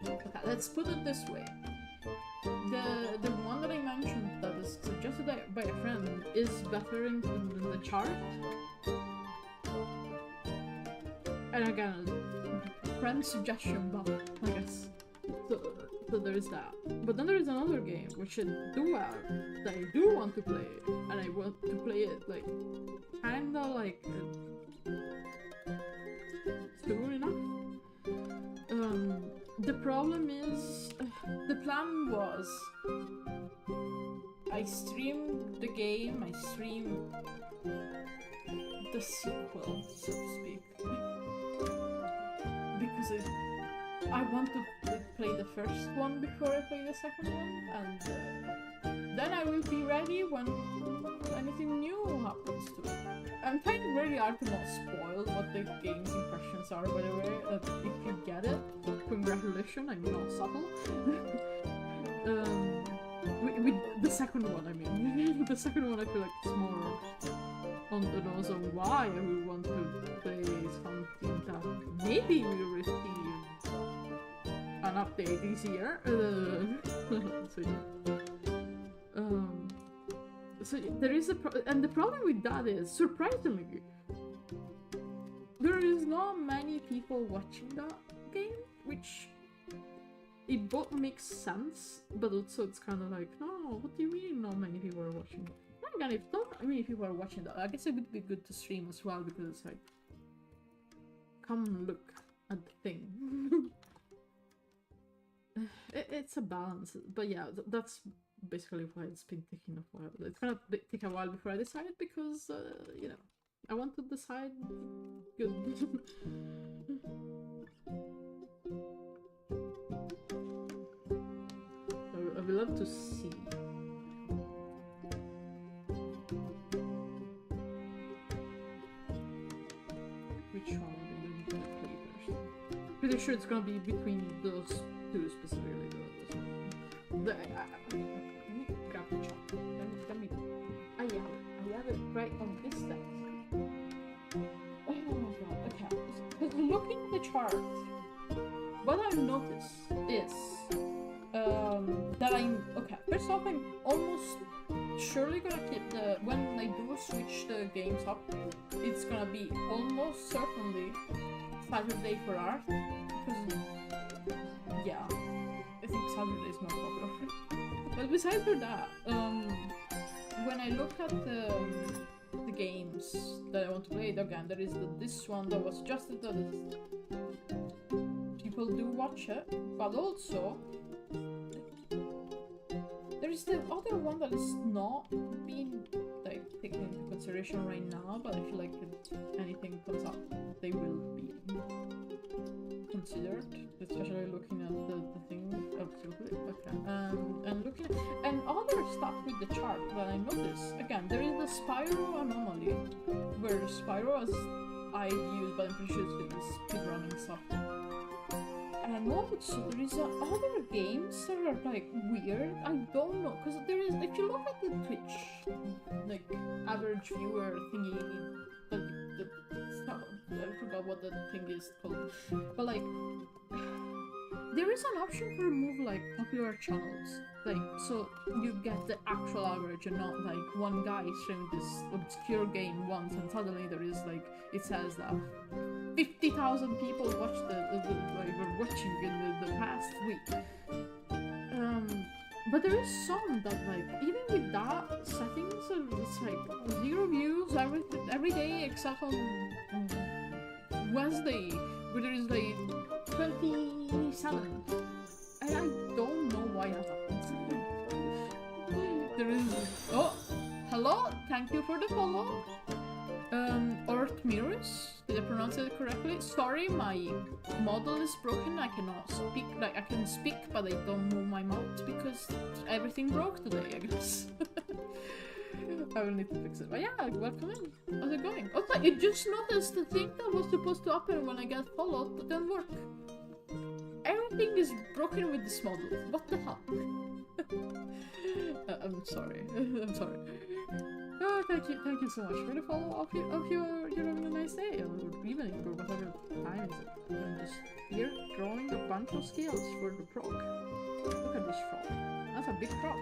Okay, let's put it this way. The one that I mentioned that is suggested by a friend is better in the chart. And again, friend suggestion, but I guess. So, So there is that. But then there is another game which I do have that I do want to play, and I want to play it like kinda like soon enough. The problem is, the plan was I streamed the game, I streamed the sequel, so to speak, because I want to play the first one before I play the second one, and then I will be ready when anything new happens to it. I'm trying really hard to not spoil what the game's impressions are, by the way. If you get it, congratulations, I'm not subtle. With the second one, I mean. The second one I feel like it's more on the nose on why I will want to play something that maybe will receive an update this year. So there is and the problem with that is, surprisingly, there is not many people watching that game, which it both makes sense, but also it's kind of like, no, what do you mean not many people are watching that? Again, if not many people are watching that, I guess it would be good to stream as well, because it's like, come look at the thing. It's a balance, but yeah, that's basically why it's been taking a while. It's gonna take a while before I decide, because, you know, I want to decide good. I would love to see. Which one are we going to play first? Pretty sure it's gonna be between those two specifically. Let me grab the chart. Let me. I have it right on this text. Oh my god, okay. Because looking at the chart, what I've noticed is that okay, first off, I'm almost surely gonna keep when I do switch the games up, it's gonna be almost certainly Saturday for art, because yeah, I think Saturday is more popular. But besides for that, when I look at the games that I want to play, again, there is this one that was just that people do watch it, but also there is the other one that is not being like taken into consideration right now, but I feel like if anything comes up, they will be considered, especially looking at the thing. Absolutely, okay. And looking at, and other stuff with the chart that I noticed, again, there is the Spyro anomaly, where Spyro, as I used, but I'm pretty sure it's speedrunning stuff. And I noticed there is other games that are like weird. I don't know, because there is, if you look at the Twitch, like average viewer thingy, I forgot what the thing is called, but like there is an option to remove like popular channels, like so you get the actual average and not like one guy streamed this obscure game once and suddenly there is like, it says that 50,000 people watched were watching in the past week. But there is some that like, even with that settings, it's like 0 views every day except on Wednesday, where there is like 27. And I don't know why that happens. There is, oh, hello, thank you for the follow. Earth Mirrors, did I pronounce it correctly? Sorry, my model is broken, I cannot speak, like I can speak but I don't move my mouth because everything broke today, I guess. I will need to fix it, but yeah, welcome in. How's it going? Also, I just noticed the thing that was supposed to happen when I get followed, but didn't work. Everything is broken with this model, what the hell? I'm sorry, I'm sorry. Oh, thank you so much for the follow. Hope you're having a nice day, or evening, or whatever time is it. I'm just here drawing a bunch of skills for the frog. Look at this frog. That's a big frog.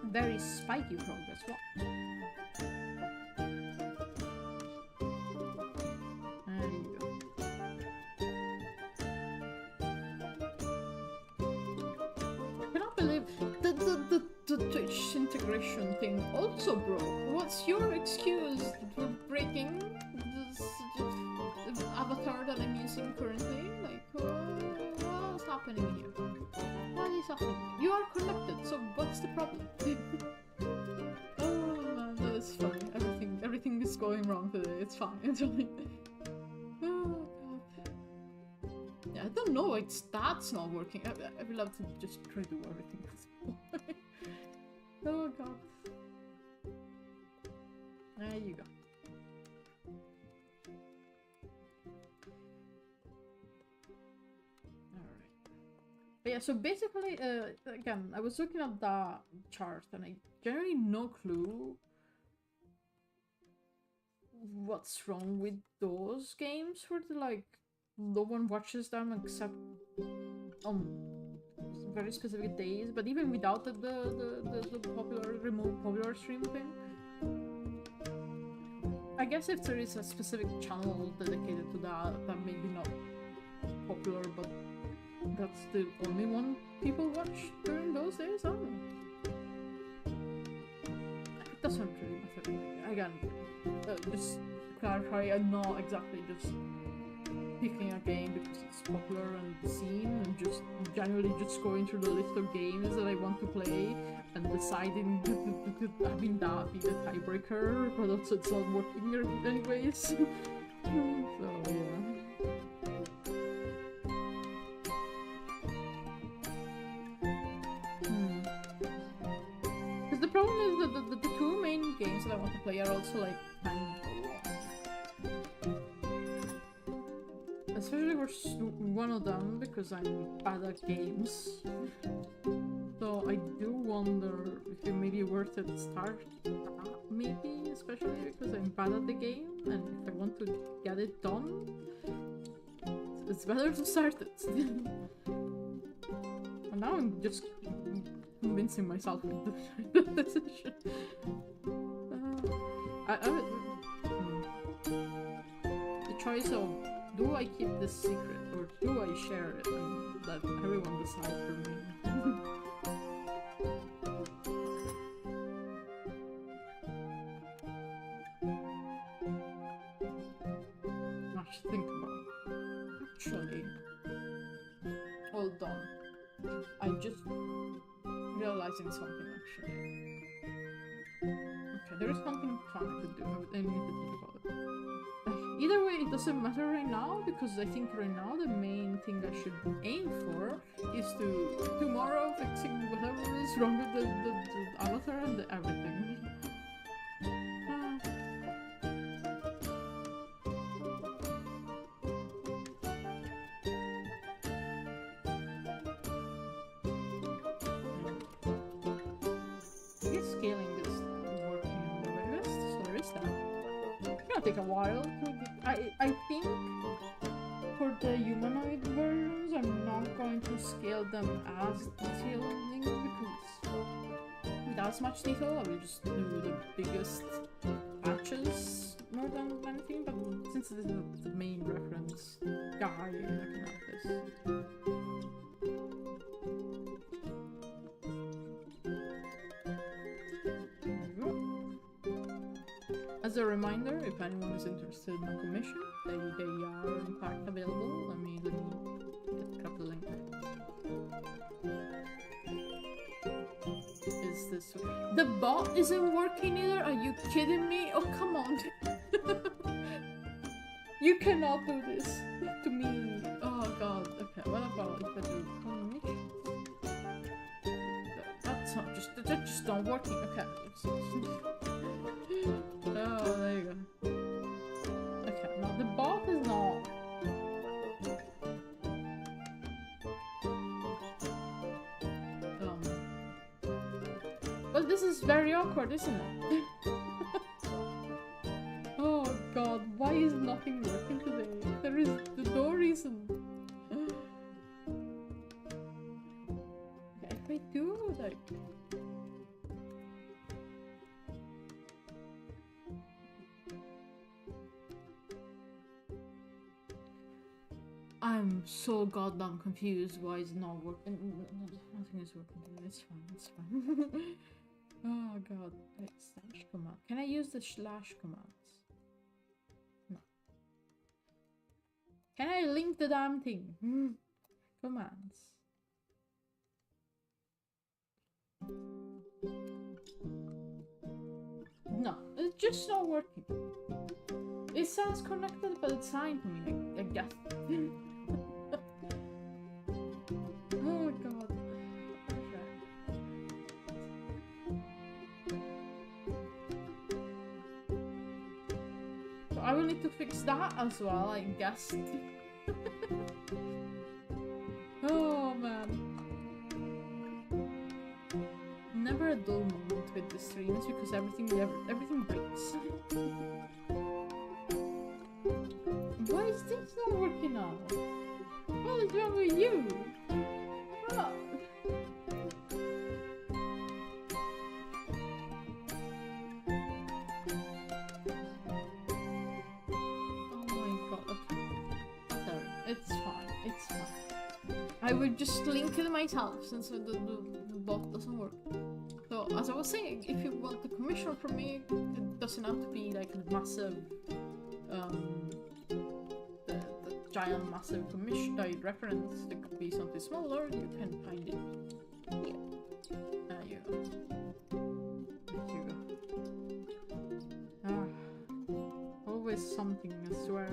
Very spiky frog as well. There you go. believe the Twitch integration thing also broke. What's your excuse for breaking this avatar that I'm using currently? Like, what's happening here? What is happening? You are connected, so what's the problem? Oh man, that is funny. Everything is going wrong today. It's fine. It's fine. Oh god. Yeah, I don't know. It's that's not working. I would love to just redo everything. Oh god. There you go. Alright. But yeah, so basically, again, I was looking at the chart and I generally no clue what's wrong with those games where like no one watches them except on very specific days, but even without the popular remote popular stream thing. I guess if there is a specific channel dedicated to that maybe not popular, but that's the only one people watch during those days. I don't know. It doesn't really matter. Again, just to clarify, I'm not exactly just picking a game because it's popular and seen, and just generally just going through the list of games that I want to play and deciding having that be the tiebreaker, but also it's not working anyways. So yeah. Because the problem is that the two main games that I want to play are also like especially one of them because I'm bad at games. So I do wonder if it may be worth it to start that, maybe, especially because I'm bad at the game and if I want to get it done, it's better to start it. And now I'm just convincing myself with the decision. The choice of do I keep this secret or do I share it and let everyone decide for me? Much to think about. Actually, hold on. I just realizing something actually. Okay, there is something fun I could do. I need to think about it. Either way, it doesn't matter right now, because I think right now the main thing I should aim for is to tomorrow fixing whatever is wrong with the avatar and everything. I guess scaling is working in the list, so there is that. It's gonna take a while. I think for the humanoid versions, I'm not going to scale them as detailing because with as much detail, I will just do the biggest patches more than anything. But since this is the main reference guy, I can have this. As a reminder, if anyone is interested in a commission, they are in fact available. Let me get up the link. Is this... The bot isn't working either? Are you kidding me? Oh, come on. You cannot do this to me. Oh god. Okay, what about if I do commission? That's just not working. Okay. Oh, there you go. Okay, now the bot is not... Well, this is very awkward, isn't it? Oh god, why is nothing working today? There is the door isn't... Okay, if I do, like... I'm so goddamn confused why it's not working. Nothing is working. It's fine, it's fine. Oh god. Wait, slash command. Can I use the slash commands? No. Can I link the damn thing? Commands. No, it's just not working. It sounds connected, but it's fine to me, I guess. Oh god. So I will need to fix that as well, I guess. Oh man. Never a dull moment with the streams because everything breaks. Why is this not working out? What is wrong with you? What? Oh my god, okay. Sorry, it's fine, it's fine. I will just link it myself since the bot doesn't work. So, as I was saying, if you want the commission from me, it doesn't have to be like a massive, the giant massive commission, reference. It could be something smaller, you can find it here. There you go. There you go. Ah, always something, I swear.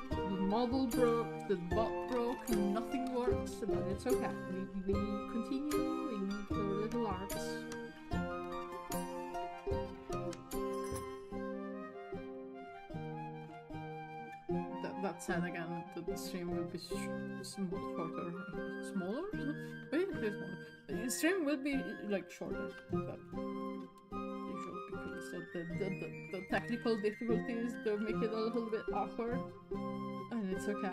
The model broke, the bot broke, nothing works, but it's okay. We continue in our little arcs. That said, again, the stream will be shorter. Smaller? Wait, it's smaller. The stream will be like shorter, but usually because of the technical difficulties that make it a little bit awkward. And it's okay.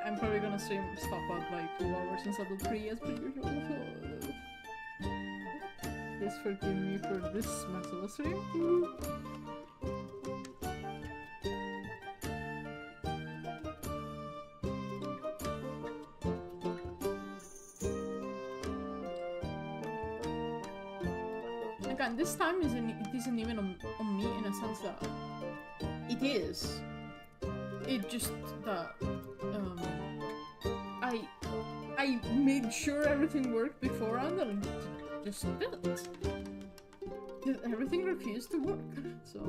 I'm probably gonna stop at like 2 hours instead of 3 as per usual. So please forgive me for this mess of a stream. Again, this time it isn't even on me in a sense that it is. It just that I made sure everything worked beforehand and just didn't. Everything refused to work. So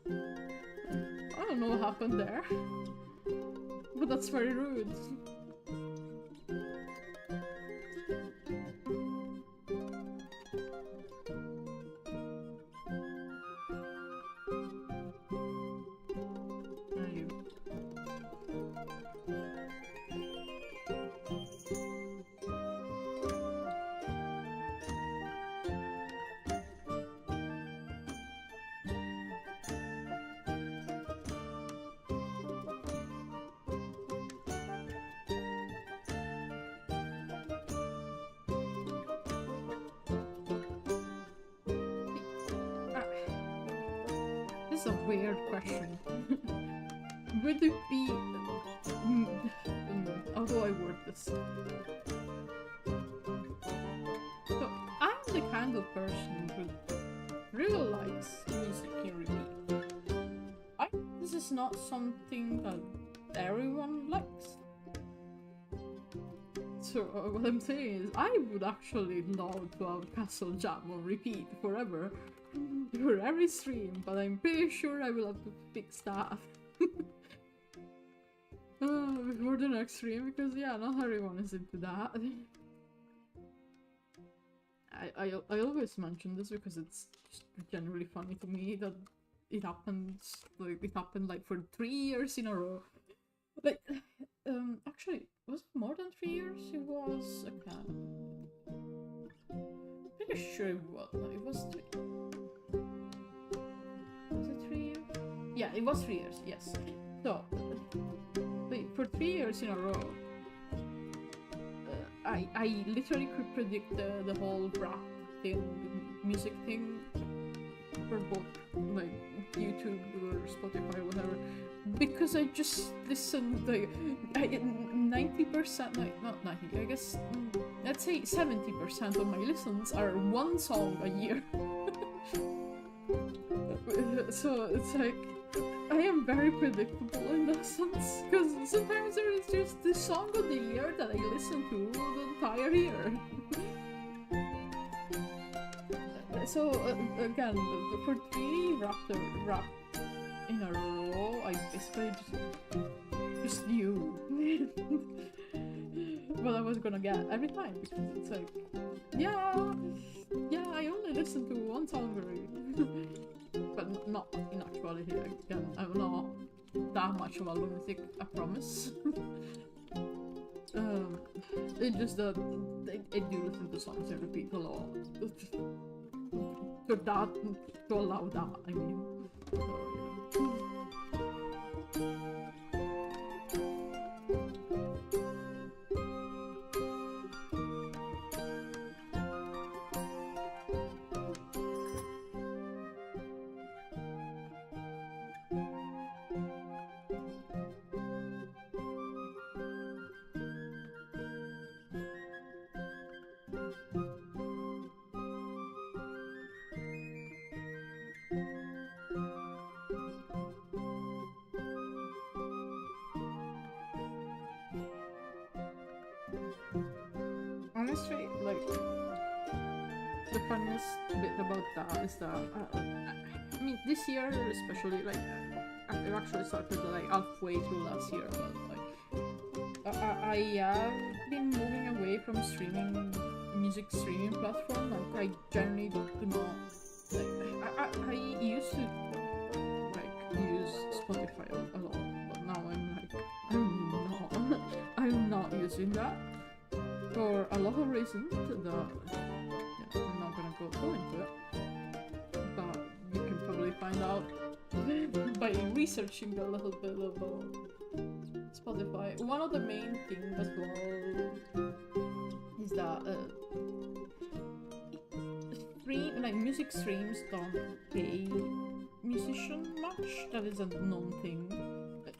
I don't know what happened there, but that's very rude. This is a weird question. Would it be... how do I word this? So, I'm the kind of person who really likes music in repeat. This is not something that everyone likes. So what I'm saying is, I would actually love to have Castle Jam on repeat forever. For every stream, but I'm pretty sure I will have to fix that before the next stream, because yeah, not everyone is into that. I always mention this because it's just generally funny to me that it happened like for 3 years in a row. But actually, was it more than 3 years? It was pretty sure it was. No, it was 3. Was it 3 years? Yeah, it was 3 years. Yes. So, for 3 years in a row, I literally could predict the whole rap music thing for both like YouTube or Spotify or whatever, because I just listen like 90%, like not 90, I guess let's say 70% of my listens are one song a year. So it's like I am very predictable in that sense, because sometimes there is just the song of the year that I listen to the entire year. So again, for 3 rap in a row, I basically just knew what I was gonna get every time, because it's like, yeah, I only listen to one song but not in actuality. Again, I'm not that much of a lunatic, I promise. It's just that I do listen to songs and repeat a lot. To allow that, I mean. So, yeah. Honestly, like, the funniest bit about that is that, I mean, this year especially, like, I've actually started like halfway through last year, but like, I have been moving away from music streaming platform. Like, I generally do not, like, I used to, like, use Spotify a lot, but now I'm not using that. For a lot of reasons that I'm not gonna go into it, but you can probably find out by researching a little bit about Spotify. One of the main things as well is that music streams don't pay musicians much. That is a known thing.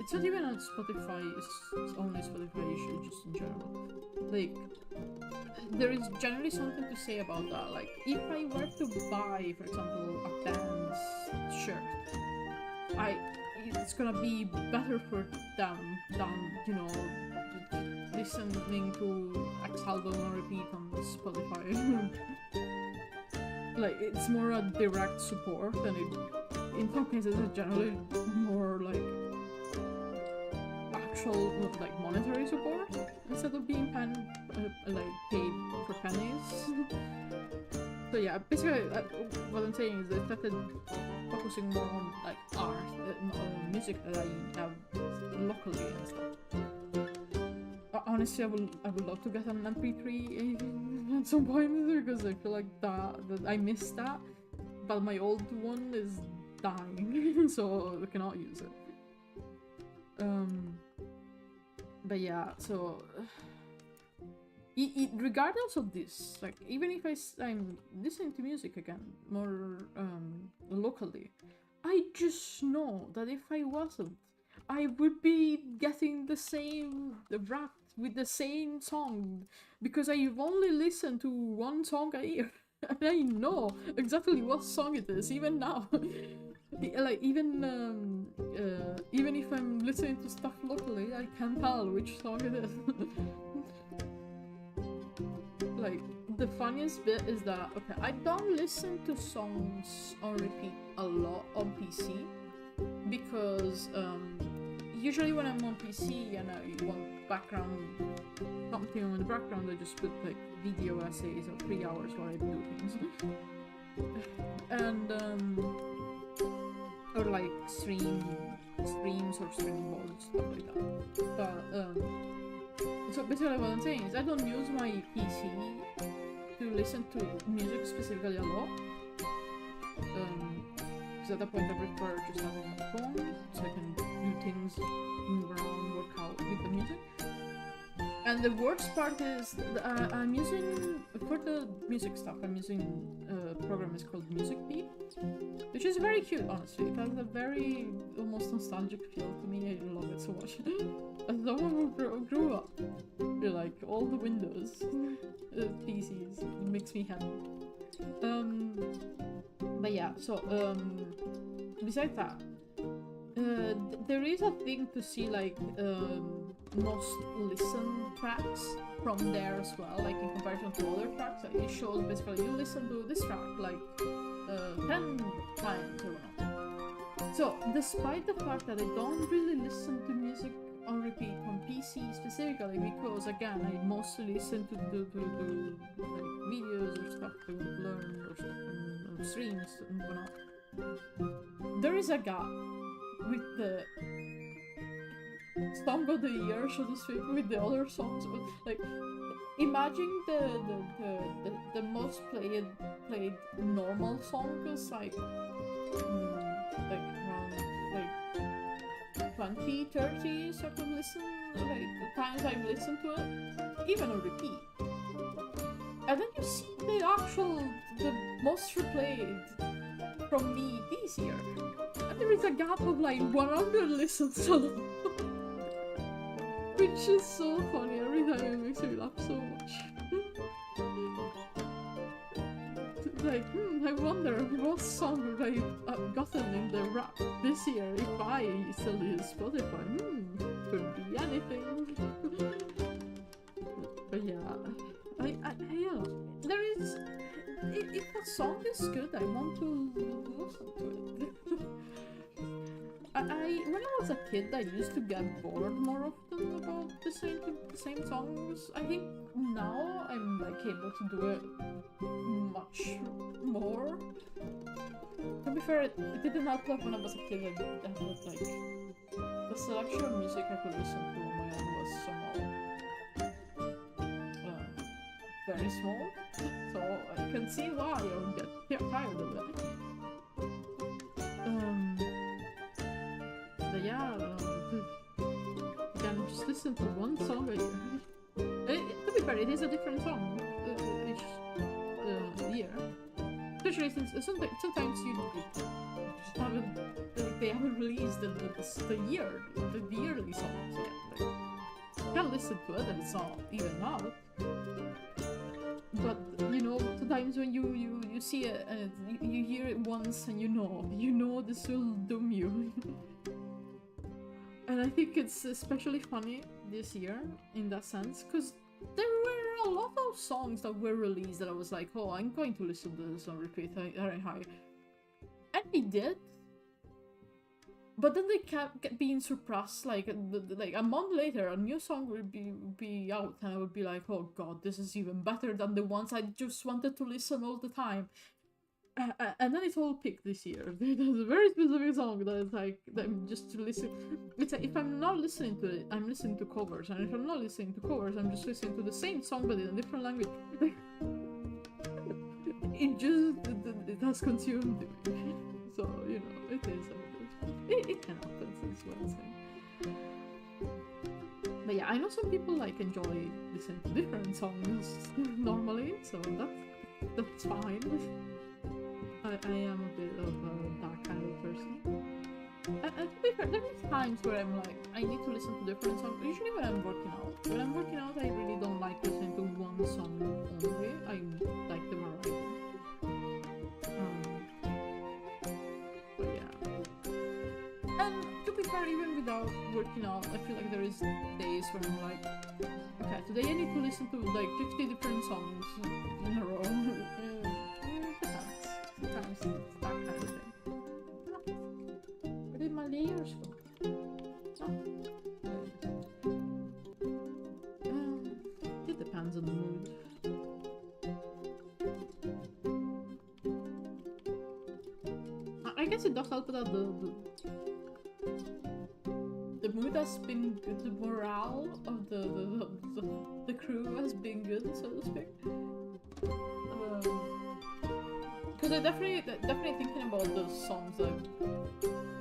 It's not even on Spotify, it's only Spotify issue, just in general. Like, there is generally something to say about that. Like, if I were to buy, for example, a band's shirt, it's gonna be better for them than, you know, listening to X album on repeat on Spotify. Like, it's more a direct support, and in some cases it's generally more like actual, like, monetary support instead of being like paid for pennies. So yeah, basically what I'm saying is I started focusing more on like art, music that I have locally and stuff. Honestly, I would love to get an MP3 at some point, because I feel like that I missed that, but my old one is dying, so I cannot use it. But yeah, so regardless of this, like, even if I'm listening to music again more locally, I just know that if I wasn't, I would be getting the same rap with the same song, because I've only listened to one song a year, and I know exactly what song it is even now. Like, even if I'm listening to stuff locally, I can tell which song it is. Like, the funniest bit is that, okay, I don't listen to songs on repeat a lot on PC, because usually when I'm on PC and I want something on the background, I just put like video essays of 3 hours while I do things. And or like streams or streaming modes, stuff like that. But so basically what I'm saying is I don't use my PC to listen to music specifically a lot. Because at that point I prefer just having my phone so I can do things, move around, work out with the music. And the worst part is I'm using, for the music stuff, I'm using a program is called MusicBee, which is very cute, honestly. It has a very almost nostalgic feel to me. I love it so much. As someone who grew up with like all the Windows PCs, it makes me happy. But yeah, so besides that, there is a thing to see like most listened tracks from there as well, like in comparison to other tracks. Like, it shows basically you listen to this track like 10 times or whatnot. So despite the fact that I don't really listen to music on repeat on PC specifically, because again I mostly listen to like videos or stuff to learn or stuff on streams and whatnot, there is a gap with the song of the year, so to speak, with the other songs. Like, imagine the most played normal song is like around like 20, 30 sort of listen, like the times I've listened to it, even on repeat. And then you see the most replayed from me this year. And there is a gap of like 100 listens alone. Which is so funny, every time it makes me laugh so much. Like, I wonder what song would I have gotten in the rap this year if I still use Spotify. Could be anything. But yeah, I there is, if a song is good, I want to listen to it. When I was a kid, I used to get bored more often about the same songs. I think now I'm like able to do it much more. To be fair, it didn't help that when I was a kid. I had like the selection of music I could listen to on my own was somewhat very small. So I can see why I would get tired of it. But yeah, again, just listen to one song a year. To be fair, it is a different song each year. Especially since sometimes you just haven't, like, they haven't released the yearly songs yet. Like, you can listen to it and it's not even out. But you know, sometimes when you see it and you hear it once and you know this will doom you. And I think it's especially funny this year in that sense, because there were a lot of songs that were released that I was like, oh, I'm going to listen to this on repeat. And I did. But then they kept being surpassed. Like a month later, a new song would be out, and I would be like, oh god, this is even better than the ones I just wanted to listen all the time. And then it's all picked this year. There's a very specific song that is like, that I'm just to listen. It's like, if I'm not listening to it, I'm listening to covers, and if I'm not listening to covers, I'm just listening to the same song but in a different language. It has consumed me. So you know, it is. It can happen, is what I'm saying. But yeah, I know some people like enjoy listening to different songs normally, so that's fine. I am a bit of that kind of person. And to be fair, there is times where I'm like, I need to listen to different songs. Usually when I'm working out. When I'm working out, I really don't like listening to one song only. I like the variety. But yeah. And to be fair, even without working out, I feel like there is days when I'm like, okay, today I need to listen to like 50 different songs in a row. Sometimes it's that kind of thing. Where did my layers go? It depends on the mood. I guess it does help that the mood has been good, the morale of the crew has been good, so to speak. Because I'm definitely thinking about those songs I've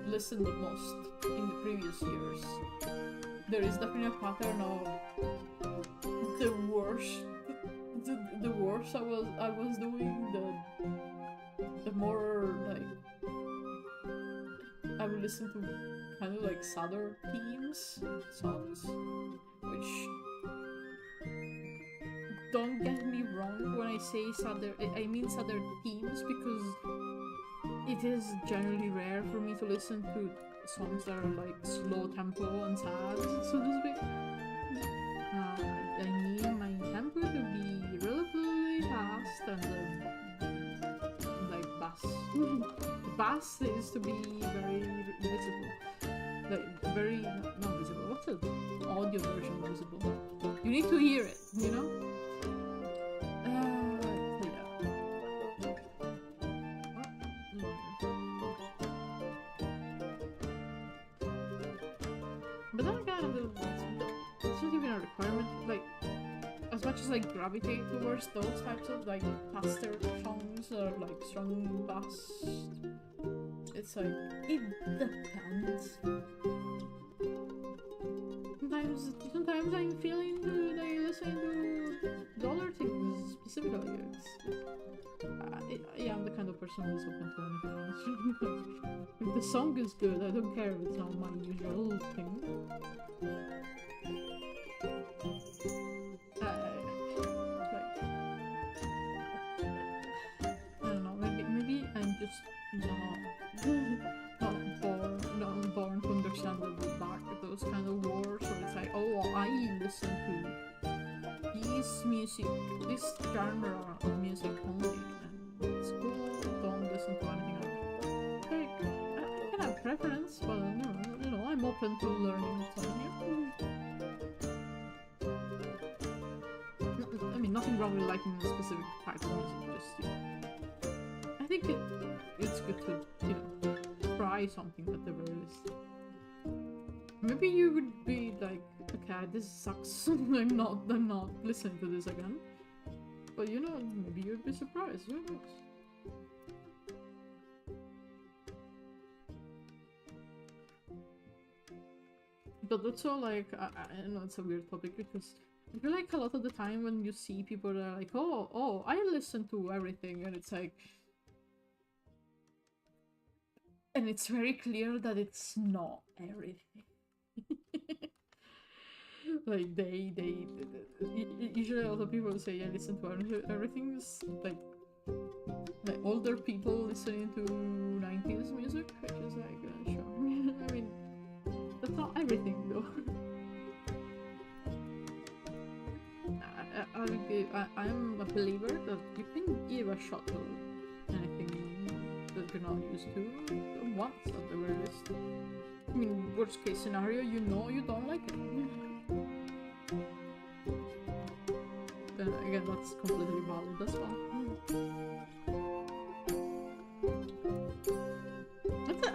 listened the most in the previous years. There is definitely a pattern of worse the worse I was doing, the more like I would listen to kind of like sadder themes songs, which, don't get me wrong when I say sadder, I mean sadder themes, because it is generally rare for me to listen to songs that are like slow tempo and sad, so to speak. I need my tempo to be relatively fast, and like bass. The bass is to be very visible, like very not visible. What's the audio version visible? You need to hear it, you know. But then again, it's not even a requirement. Like, as much as I gravitate towards those types of like faster songs or like strong bass, it's like, it depends. Sometimes I'm feeling to like listen to dollar things specifically. Yeah, I'm the kind of person who's open to anything else. If the song is good, I don't care if it's not my usual thing. I don't know, maybe I'm just not born to understand those kind of wars, or it's like, oh, I listen to this genre of music only, and it's cool, don't listen to anything else. Like, I can have preference, but you know, I'm open to learning something new. I mean, nothing wrong with liking a specific type of music, just, you know, I think it's good to, you know, try something at the very least. Maybe you would be like, okay, this sucks, I'm not listening to this again. But you know, maybe you'd be surprised, who knows? But also, like, I know it's a weird topic, because I feel like a lot of the time when you see people that are like, oh, I listen to everything, and it's like, and it's very clear that it's not everything. Like, usually a lot of people say, I listen to everything, is like older people listening to 90s music, which is like, sure. I mean, that's not everything though. I'm a believer that you can give a shot to anything that you're not used to once at the very least. I mean, worst case scenario, you know you don't like it. Then again, that's completely valid as well.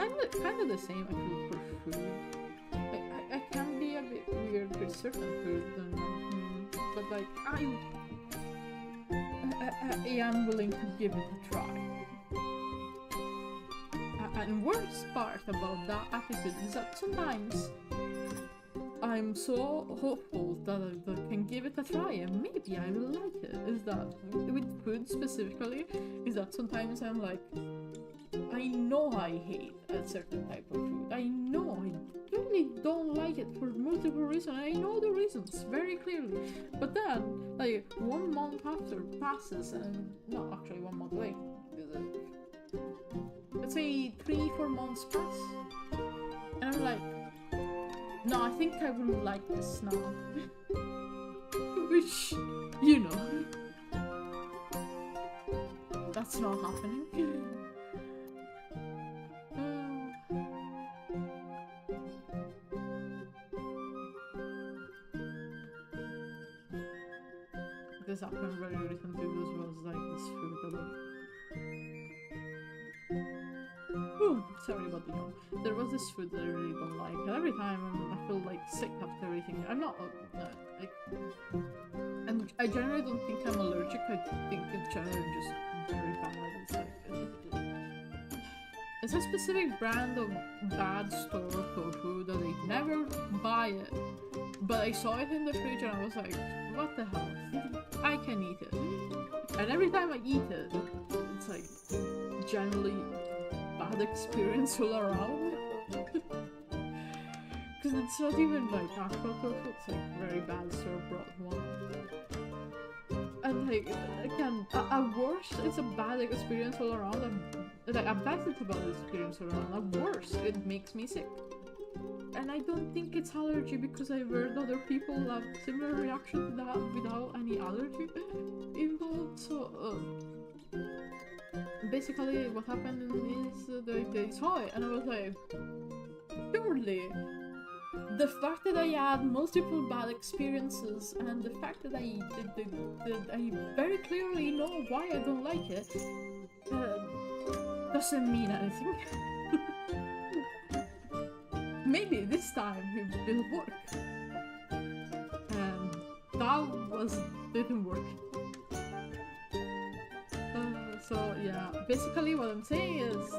I'm kind of the same actually for food. I can be a bit weird with certain food, but like I am willing to give it a try. And worst part about that attitude is that sometimes I'm so hopeful that I can give it a try and maybe I will like it. Is that, with food specifically, is that sometimes I'm like, I know I hate a certain type of food. I know I really don't like it for multiple reasons. I know the reasons very clearly. But then, like, 1 month after passes, and no, actually 1 month later, let's say 3-4 months pass, and I'm like, no, I think I will like this now. Which, you know, that's not happening. This happened very recently. This was like this food that sorry about the yawn. There was this food that I really don't like, and every time I feel like sick after eating it. I'm not like, and I generally don't think I'm allergic. I think it's generally just very bad. It's like It's a specific brand of bad store tofu that I never buy it. But I saw it in the fridge and I was like, what the hell? I can eat it. And every time I eat it, it's like generally bad experience all around. Because it's not even like actual tofu, it's like very bad store-bought one. And like, again, at worst, it's a bad experience all around. Like, at best, it's a bad experience all around. At worst, it makes me sick. And I don't think it's allergy because I've heard other people have similar reaction to that without any allergy involved. So, basically, what happened is they saw it, and I was like, surely. The fact that I had multiple bad experiences and the fact that I very clearly know why I don't like it doesn't mean anything. Maybe this time it will work. And that didn't work. So yeah, basically what I'm saying is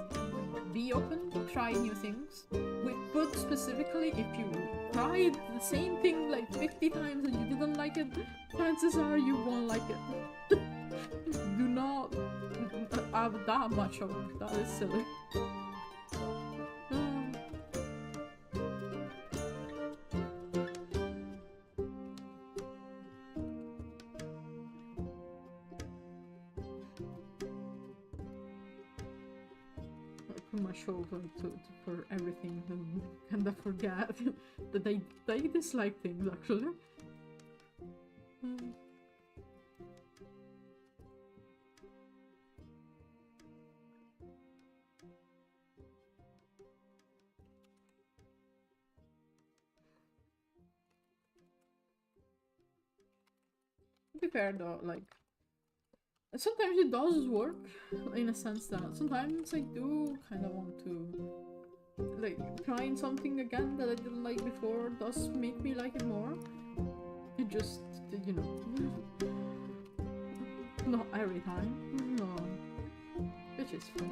be open, try new things. But specifically, if you tried the same thing like 50 times and you didn't like it, chances are you won't like it. Do not have that much hope. That is silly. Much over for everything and kind of forget that I dislike things actually. To be fair though, like sometimes it does work, in a sense that sometimes I do kind of want to, like, trying something again that I didn't like before does make me like it more. It just, you know, not every time, no, which is fun.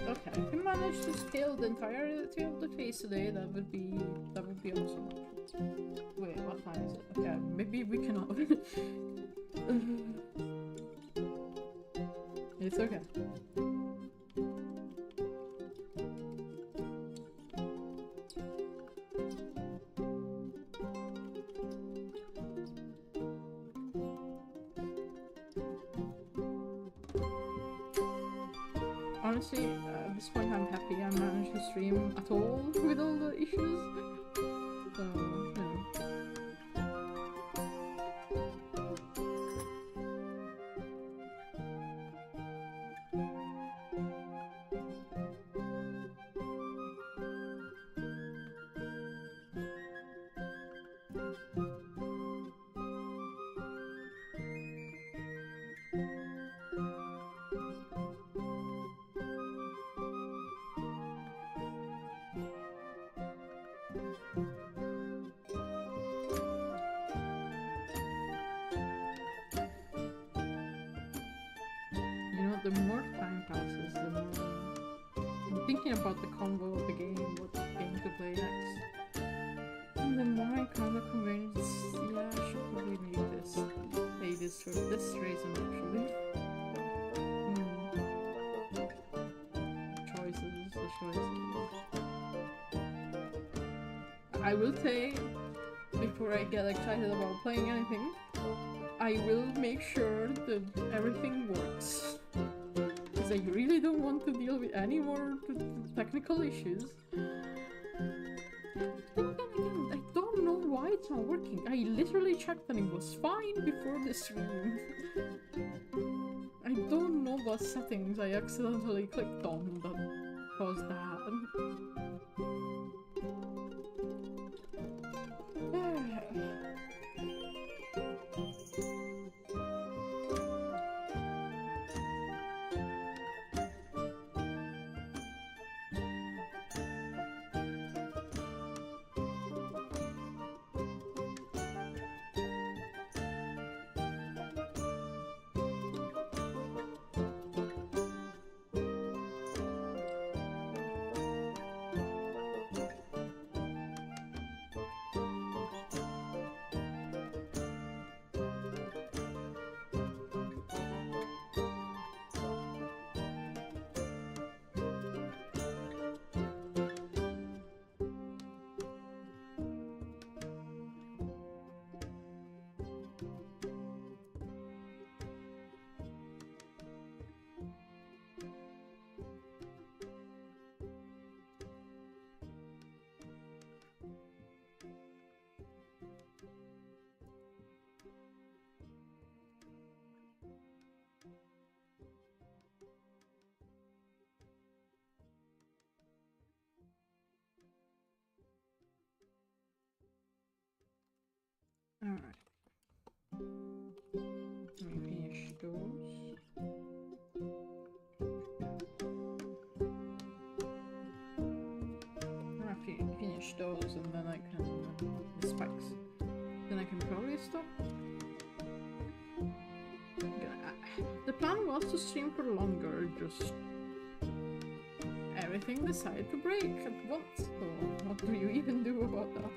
Okay, if you manage to scale the entirety of the face today, that would be awesome. Wait, what time is it? Okay, maybe we cannot. It's okay. Honestly, at this point I'm happy I managed to stream at all with all the issues. So, yeah. The more time passes, the more I'm thinking about the combo of the game, what game to play next. And the more I kind of convinced, yeah, I should probably make this. Play this for this reason, actually. The choices. I will say, before I get excited about playing anything, I will make sure that everything works. I really don't want to deal with any more technical issues. Then again, I don't know why it's not working. I literally checked and it was fine before the stream. I don't know what settings I accidentally clicked on that caused that. Alright. Let me finish those. I'm gonna finish those and then I can... the spikes. Then I can probably stop. The plan was to stream for longer, just... everything decided to break at once, so what do you even do about that?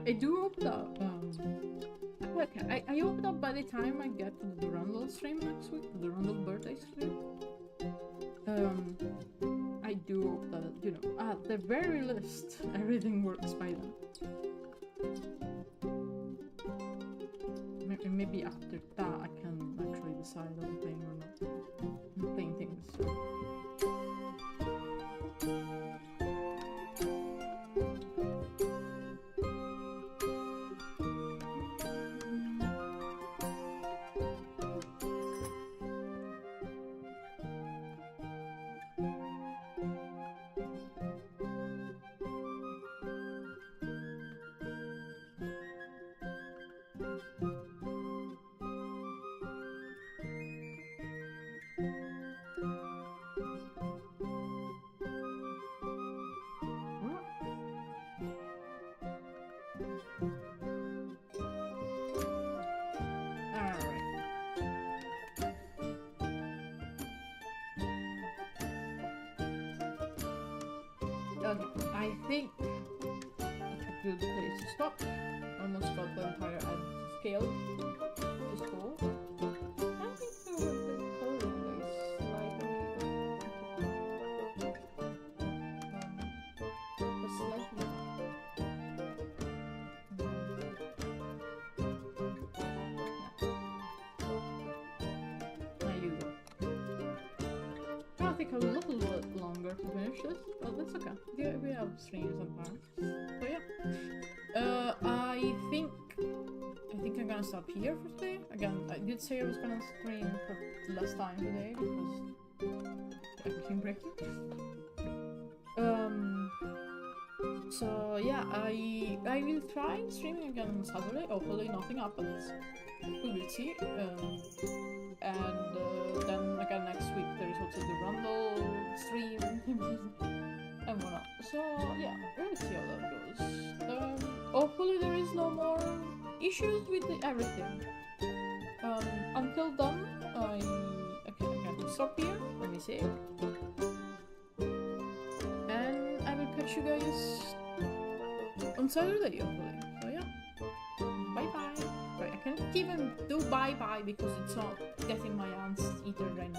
I do hope that, okay, I hope that by the time I get to the Durandal stream next week, the Durandal birthday stream, I do hope that, you know, at the very least, everything works by then. Maybe after that I can actually decide on playing or not. I'm playing things, so. Okay, I think that's a good place to stop. Almost got the entire ad scale, which is cool. I think so with the coloring is slightly there you go. I'll take a little bit longer to finish this, but that's okay. Yeah, we have streams sometimes. So yeah. I think I'm gonna stop here for today. Again, I did say I was gonna stream for less time today because everything breaking. So yeah, I will try streaming again on Saturday. Hopefully nothing happens. We will see. And then again next week there is also the Rumble stream and whatnot. So yeah, we'll see how that goes. Hopefully there is no more issues with everything. Until then, I can stop here. Let me save. And I will catch catch you guys on Saturday, hopefully. So yeah, bye bye. Right, I can't even do bye bye because it's not getting my hands eaten right